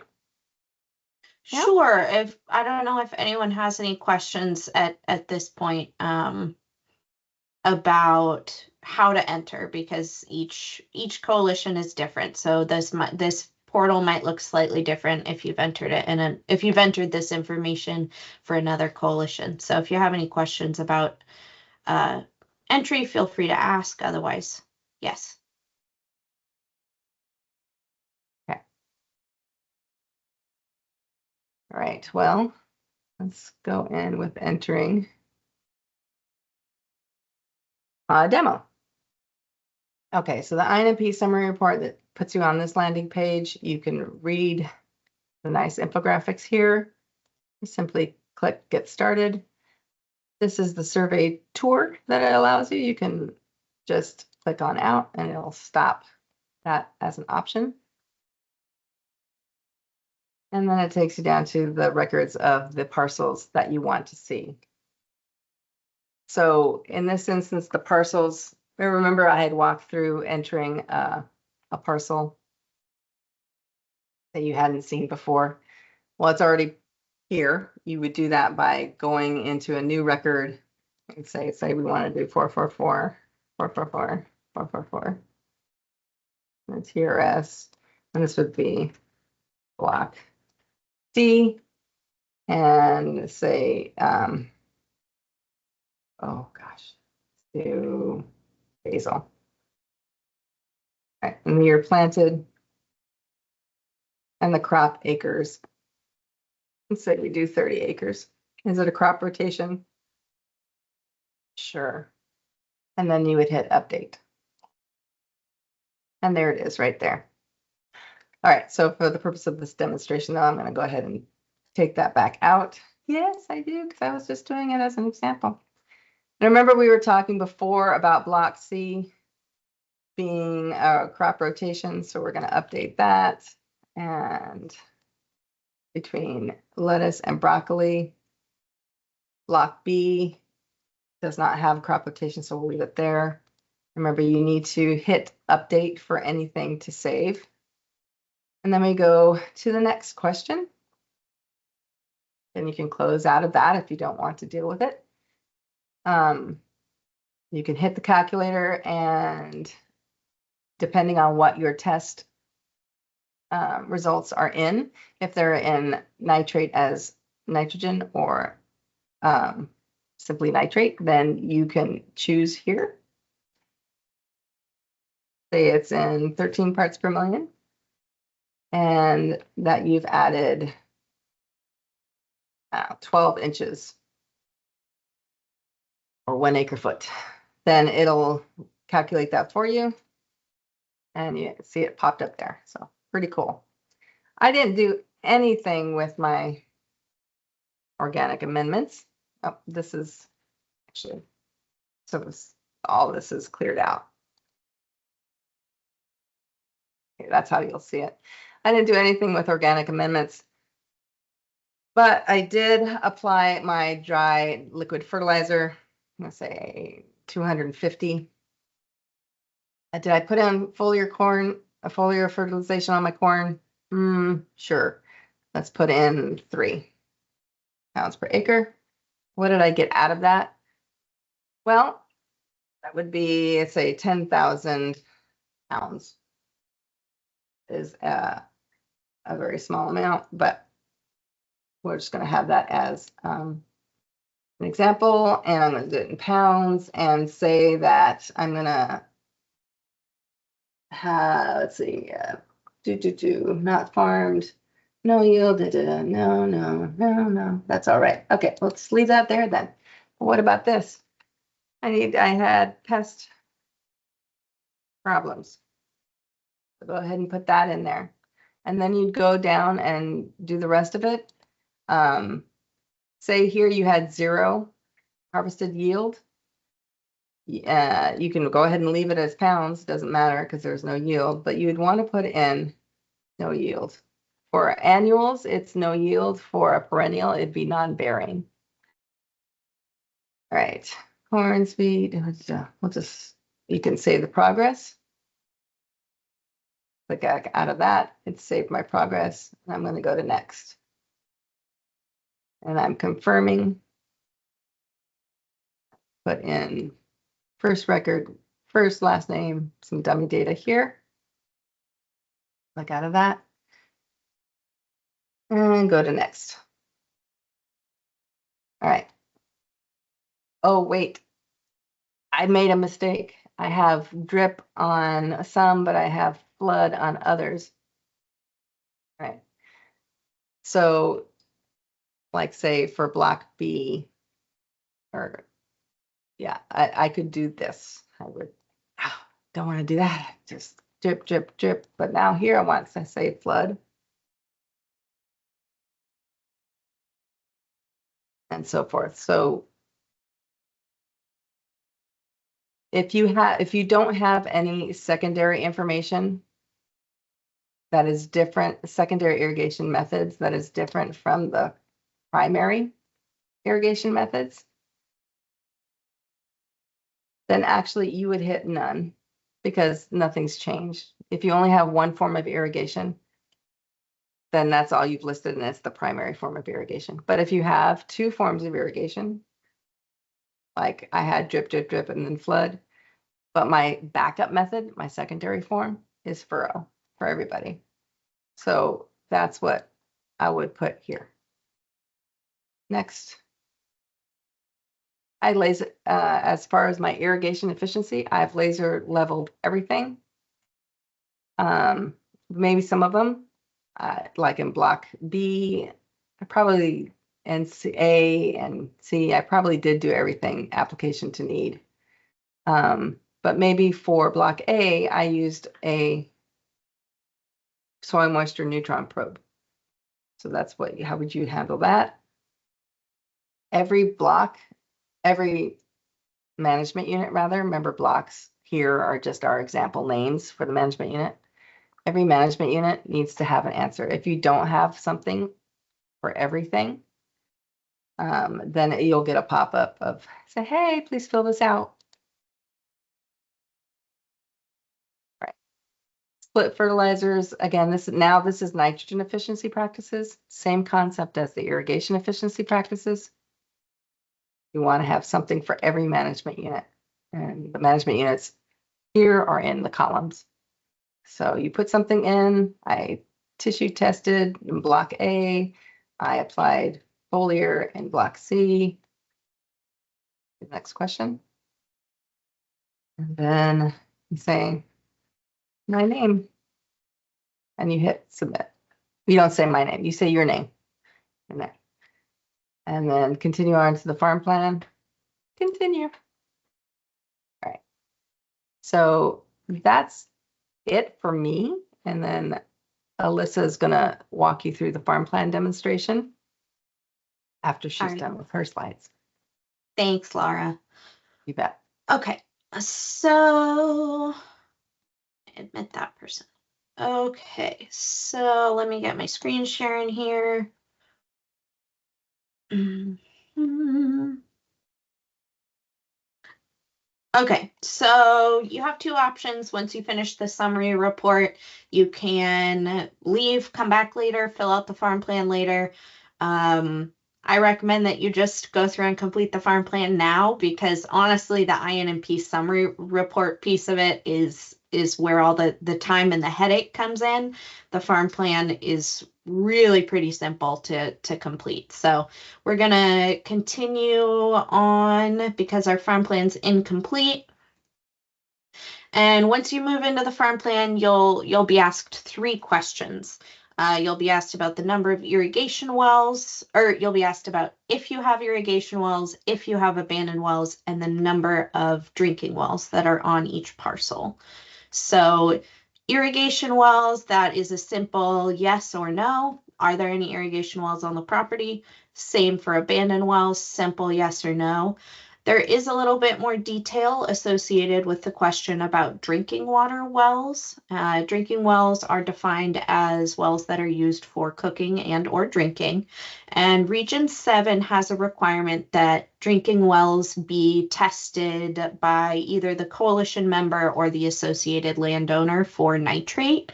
Yeah. Sure. If I don't know if anyone has any questions at this point about how to enter, because each coalition is different. So this portal might look slightly different if you've entered it and if you've entered this information for another coalition. So if you have any questions about entry, feel free to ask. Otherwise, yes. Okay. All right. Well, let's go in with entering a demo. Okay, so the INMP summary report that puts you on this landing page, you can read the nice infographics here. You simply click Get Started. This is the survey tour that it allows you. You can just click on out and it'll stop that as an option. And then it takes you down to the records of the parcels that you want to see. So in this instance, the parcels, remember I had walked through entering a parcel that you hadn't seen before. Well, it's already here. You would do that by going into a new record and say we want to do 444, 444, 444. And TRS, and this would be block C, and say, oh gosh, do basil. All right, and the year planted, and the crop acres. Let's say we do 30 acres. Is it a crop rotation? Sure. And then you would hit update. And there it is right there. All right, so for the purpose of this demonstration, though, I'm going to go ahead and take that back out. Yes, I do, because I was just doing it as an example. And remember, we were talking before about block C being a crop rotation, so we're going to update that. And between lettuce and broccoli, block B does not have crop rotation, so we'll leave it there. Remember, you need to hit update for anything to save. And then we go to the next question. Then you can close out of that if you don't want to deal with it. You can hit the calculator, and depending on what your test results are in, if they're in nitrate as nitrogen or simply nitrate, then you can choose here. Say it's in 13 parts per million, and that you've added 12 inches or 1 acre foot, then it'll calculate that for you. And you see it popped up there. So pretty cool. I didn't do anything with my organic amendments. Oh, this is actually, so all this is cleared out. Okay, that's how you'll see it. I didn't do anything with organic amendments, but I did apply my dry liquid fertilizer. I'm gonna say 250. Did I put in foliar fertilization on my corn? Sure. Let's put in 3 pounds per acre. What did I get out of that? Well, that would be, say, 10,000 pounds. Is a very small amount, but we're just going to have that as an example, and I'm going to do it in pounds and say that I'm going to have, let's see, not farmed, no yield, no, that's all right. Okay, let's leave that there then. What about this? I had pest problems. So go ahead and put that in there. And then you'd go down and do the rest of it. Say here you had 0 harvested yield. You can go ahead and leave it as pounds, doesn't matter because there's no yield, but you would want to put in no yield. For annuals, it's no yield. For a perennial, it'd be non-bearing. All right, corn speed, we'll just, you can save the progress. Click out of that, it saved my progress. I'm going to go to next. And I'm confirming. Put in first record, first, last name, some dummy data here. Click out of that. And go to next. All right. Oh, wait. I made a mistake. I have drip on some, but I have flood on others. All right. So, like say for block B, or yeah, I could do this. I would, don't want to do that. Just drip, drip, drip. But now here I want to say flood. And so forth. So if you don't have any secondary information that is different, secondary irrigation methods that is different from the primary irrigation methods, then actually you would hit none because nothing's changed. If you only have one form of irrigation, then that's all you've listed and it's the primary form of irrigation. But if you have 2 forms of irrigation, like I had drip, drip, drip, and then flood, but my backup method, my secondary form, is furrow for everybody. So that's what I would put here. Next. As far as my irrigation efficiency, I've laser leveled everything. Maybe some of them, like in block B, I probably, and A and C, I probably did do everything application to need. But maybe for block A, I used a soil moisture neutron probe. So that's how would you handle that? Every block, every management unit rather, remember blocks here are just our example names for the management unit. Every management unit needs to have an answer. If you don't have something for everything, then you'll get a pop-up of say, hey, please fill this out. Right. Split fertilizers, again, this is nitrogen efficiency practices, same concept as the irrigation efficiency practices. You want to have something for every management unit, and the management units here are in the columns. So you put something in, I tissue tested in block A, I applied foliar in block C. The next question. And then you say my name and you hit submit. You don't say my name, you say your name. And then continue on to the farm plan. Continue. All right. So that's it for me. And then Alyssa is going to walk you through the farm plan demonstration after she's Alright. done with her slides. Thanks, Laura. You bet. Okay, so admit that person. Okay, so let me get my screen sharing here. Mhm. Okay, so you have two options. Once you finish the summary report, you can leave, come back later, fill out the farm plan later. I recommend that you just go through and complete the farm plan now, because honestly, the INMP summary report piece of it is where all the time and the headache comes in. The farm plan is really pretty simple to complete. So we're gonna continue on because our farm plan's incomplete. And once you move into the farm plan, you'll be asked 3 questions. You'll be asked about the number of irrigation wells, or you'll be asked about if you have irrigation wells, if you have abandoned wells, and the number of drinking wells that are on each parcel. So irrigation wells, that is a simple yes or no. Are there any irrigation wells on the property? Same for abandoned wells, simple yes or no. There is a little bit more detail associated with the question about drinking water wells. Drinking wells are defined as wells that are used for cooking and or drinking. And Region 7 has a requirement that drinking wells be tested by either the coalition member or the associated landowner for nitrate.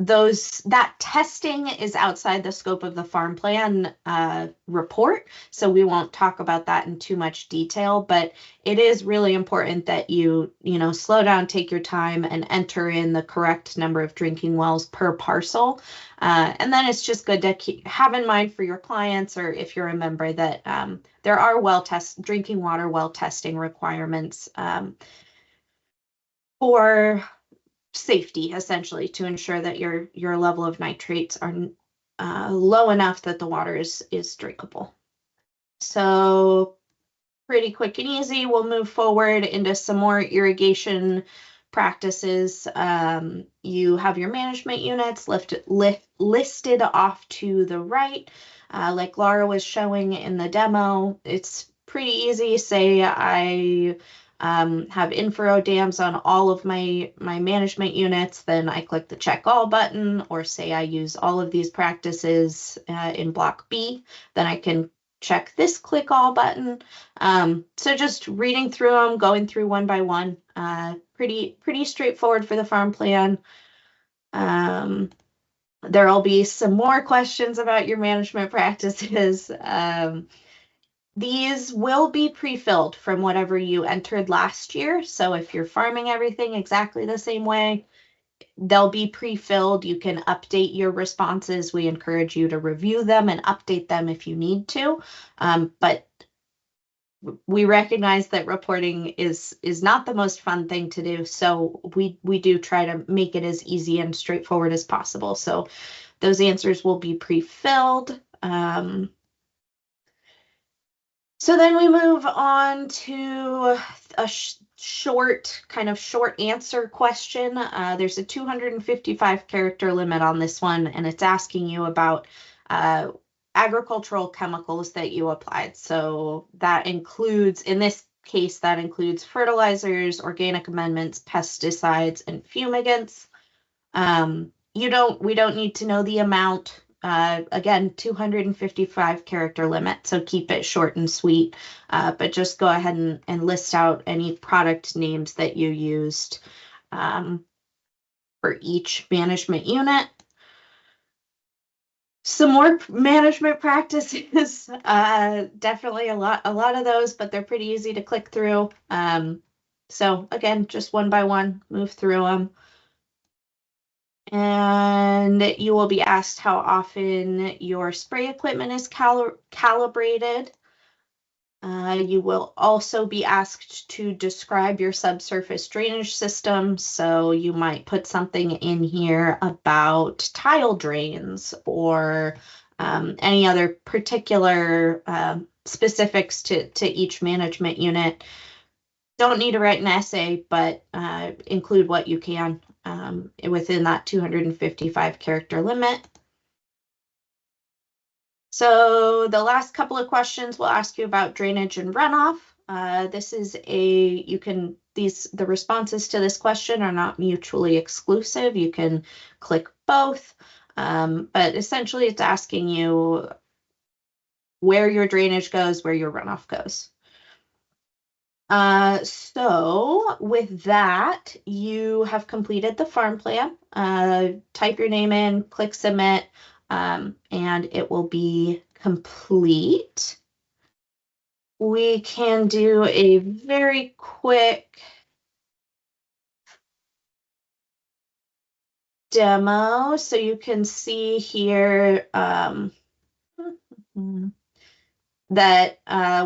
That testing is outside the scope of the farm plan report, so we won't talk about that in too much detail, but it is really important that you slow down, take your time, and enter in the correct number of drinking wells per parcel. And then it's just good to have in mind for your clients, or if you're a member, that there are drinking water well testing requirements for safety, essentially, to ensure that your level of nitrates are low enough that the water is drinkable. So pretty quick and easy. We'll move forward into some more irrigation practices. You have your management units listed off to the right. Like Laura was showing in the demo, it's pretty easy. Say I have infrared dams on all of my management units, then I click the check all button, or say I use all of these practices in block B, then I can check this click all button. So just reading through them, going through one by one, pretty straightforward for the farm plan. There'll be some more questions about your management practices. These will be pre-filled from whatever you entered last year. So if you're farming everything exactly the same way, they'll be pre-filled. You can update your responses. We encourage you to review them and update them if you need to. But we recognize that reporting is not the most fun thing to do. So we do try to make it as easy and straightforward as possible. So those answers will be pre-filled. So then we move on to a short answer question. There's a 255 character limit on this one, and it's asking you about agricultural chemicals that you applied. So that includes, in this case, that includes fertilizers, organic amendments, pesticides, and fumigants. We don't need to know the amount. Again, 255 character limit, so keep it short and sweet, but just go ahead and list out any product names that you used for each management unit. Some more management practices, definitely a lot of those, but they're pretty easy to click through. So again, just one by one, move through them. And you will be asked how often your spray equipment is calibrated. You will also be asked to describe your subsurface drainage system. So you might put something in here about tile drains or any other particular specifics to each management unit. Don't need to write an essay, but include what you can within that 255 character limit. So the last couple of questions we'll ask you about drainage and runoff. This is the responses to this question are not mutually exclusive. You can click both, but essentially it's asking you where your drainage goes, where your runoff goes. So with that, you have completed the farm plan. Type your name in, click submit, and it will be complete. We can do a very quick demo. So you can see here that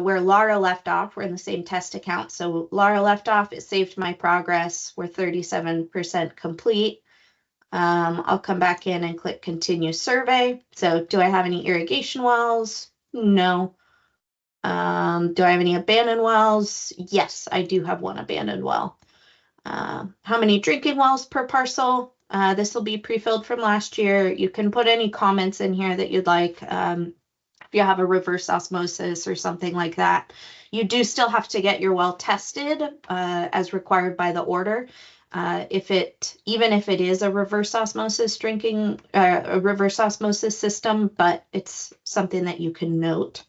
where Laura left off, we're in the same test account. So Laura left off, it saved my progress. We're 37% complete. I'll come back in and click continue survey. So do I have any irrigation wells? No. Do I have any abandoned wells? Yes, I do have one abandoned well. How many drinking wells per parcel? This will be pre-filled from last year. You can put any comments in here that you'd like. If you have a reverse osmosis or something like that, you do still have to get your well tested as required by the order. Even if it is a reverse osmosis a reverse osmosis system, but it's something that you can note.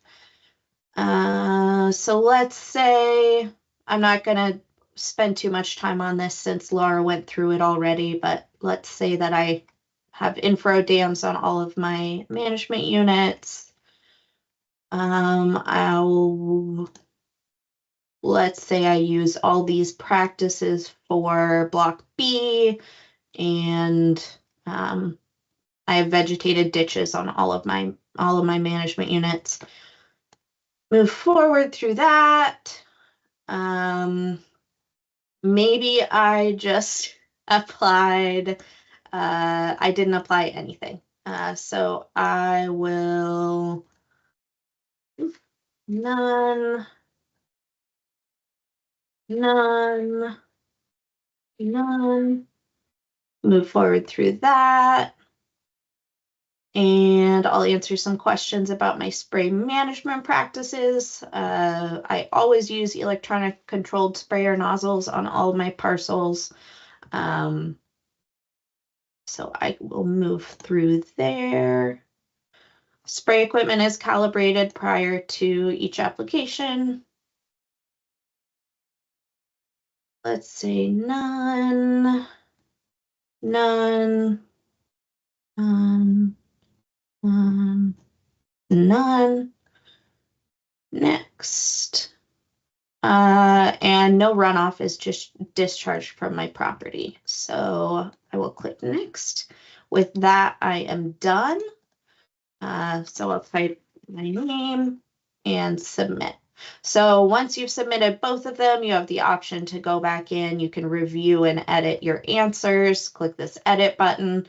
So let's say, I'm not going to spend too much time on this since Laura went through it already, but let's say that I have infrared dams on all of my management units. Let's say I use all these practices for block B, and I have vegetated ditches on all of my management units. Move forward through that. Maybe I just applied, I didn't apply anything. So I will none. Move forward through that. And I'll answer some questions about my spray management practices. I always use electronic controlled sprayer nozzles on all of my parcels. So I will move through there. Spray equipment is calibrated prior to each application. Let's say none. Next. And no runoff is just discharged from my property. So I will click next. With that, I am done. So I'll type my name and submit. So once you've submitted both of them, you have the option to go back in. You can review and edit your answers. Click this edit button.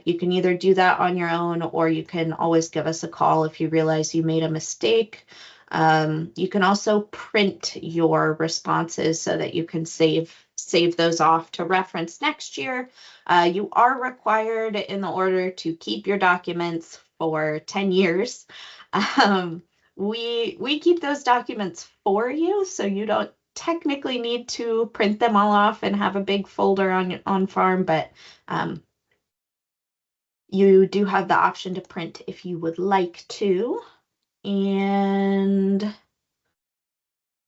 You can either do that on your own, or you can always give us a call if you realize you made a mistake. You can also print your responses so that you can save those off to reference next year. You are required in the order to keep your documents for 10 years. We keep those documents for you, so you don't technically need to print them all off and have a big folder on farm, but you do have the option to print if you would like to. And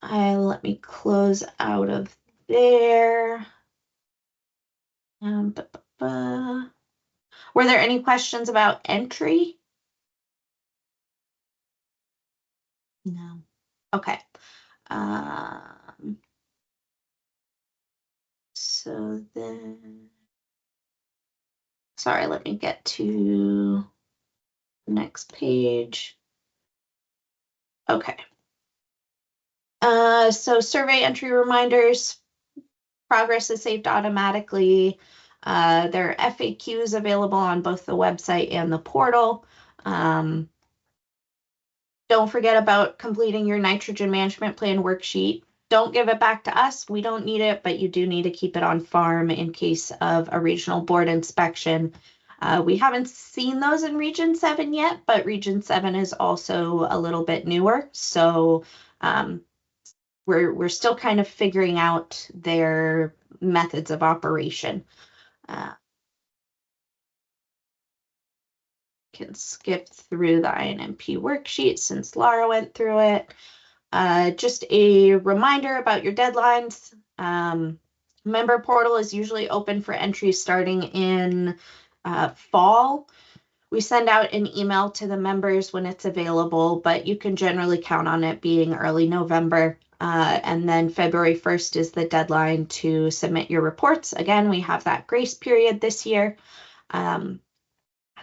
let me close out of there. Were there any questions about entry? No. Okay. So then, sorry, let me get to the next page. Okay. So survey entry reminders, progress is saved automatically. There are FAQs available on both the website and the portal. Don't forget about completing your nitrogen management plan worksheet. Don't give it back to us. We don't need it, but you do need to keep it on farm in case of a regional board inspection. We haven't seen those in Region 7 yet, but Region 7 is also a little bit newer. So we're still kind of figuring out their methods of operation. Can skip through the INMP worksheet since Laura went through it. Just a reminder about your deadlines. Member portal is usually open for entries starting in fall. We send out an email to the members when it's available, but you can generally count on it being early November. And then February 1st is the deadline to submit your reports. Again, we have that grace period this year.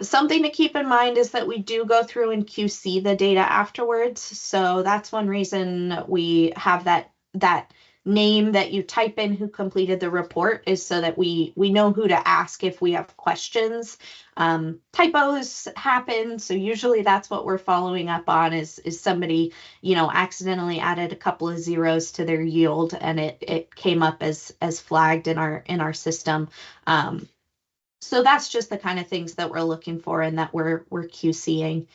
Something to keep in mind is that we do go through and QC the data afterwards. So that's one reason we have that name that you type in who completed the report, is so that we know who to ask if we have questions. Typos happen, so usually that's what we're following up on is somebody, accidentally added a couple of zeros to their yield and it came up as flagged in our system. So that's just the kind of things that we're looking for and that we're QCing.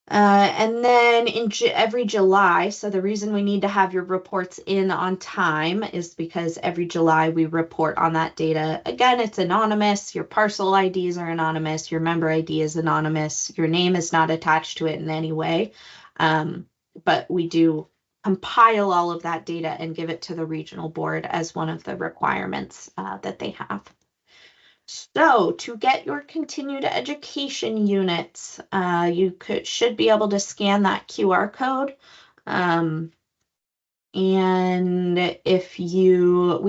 And then every July, so the reason we need to have your reports in on time is because every July we report on that data. Again, it's anonymous. Your parcel IDs are anonymous. Your member ID is anonymous. Your name is not attached to it in any way. But we do compile all of that data and give it to the regional board as one of the requirements that they have. So to get your continued education units, you should be able to scan that QR code. And we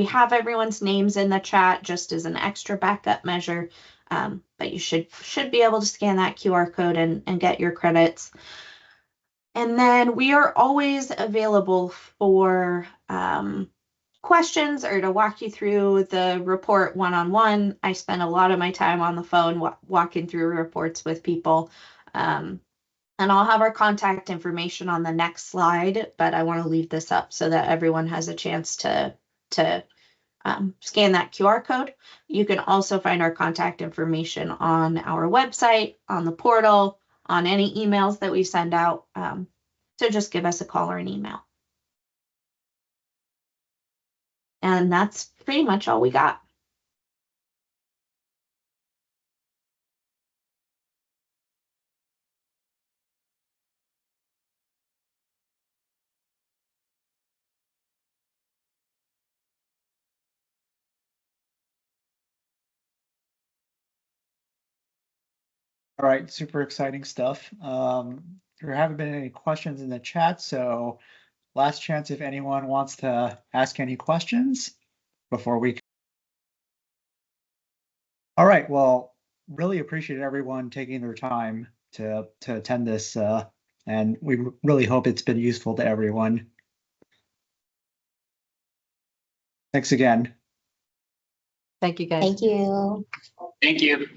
have everyone's names in the chat just as an extra backup measure, but you should be able to scan that QR code and get your credits. And then we are always available for questions or to walk you through the report one-on-one. I spend a lot of my time on the phone walking through reports with people. And I'll have our contact information on the next slide, but I want to leave this up so that everyone has a chance to scan that QR code. You can also find our contact information on our website, on the portal, on any emails that we send out. So just give us a call or an email. And that's pretty much all we got. All right, super exciting stuff. There haven't been any questions in the chat, so last chance if anyone wants to ask any questions before we. All right, well, really appreciate everyone taking their time to attend this, and we really hope it's been useful to everyone. Thanks again. Thank you, guys. Thank you. Thank you.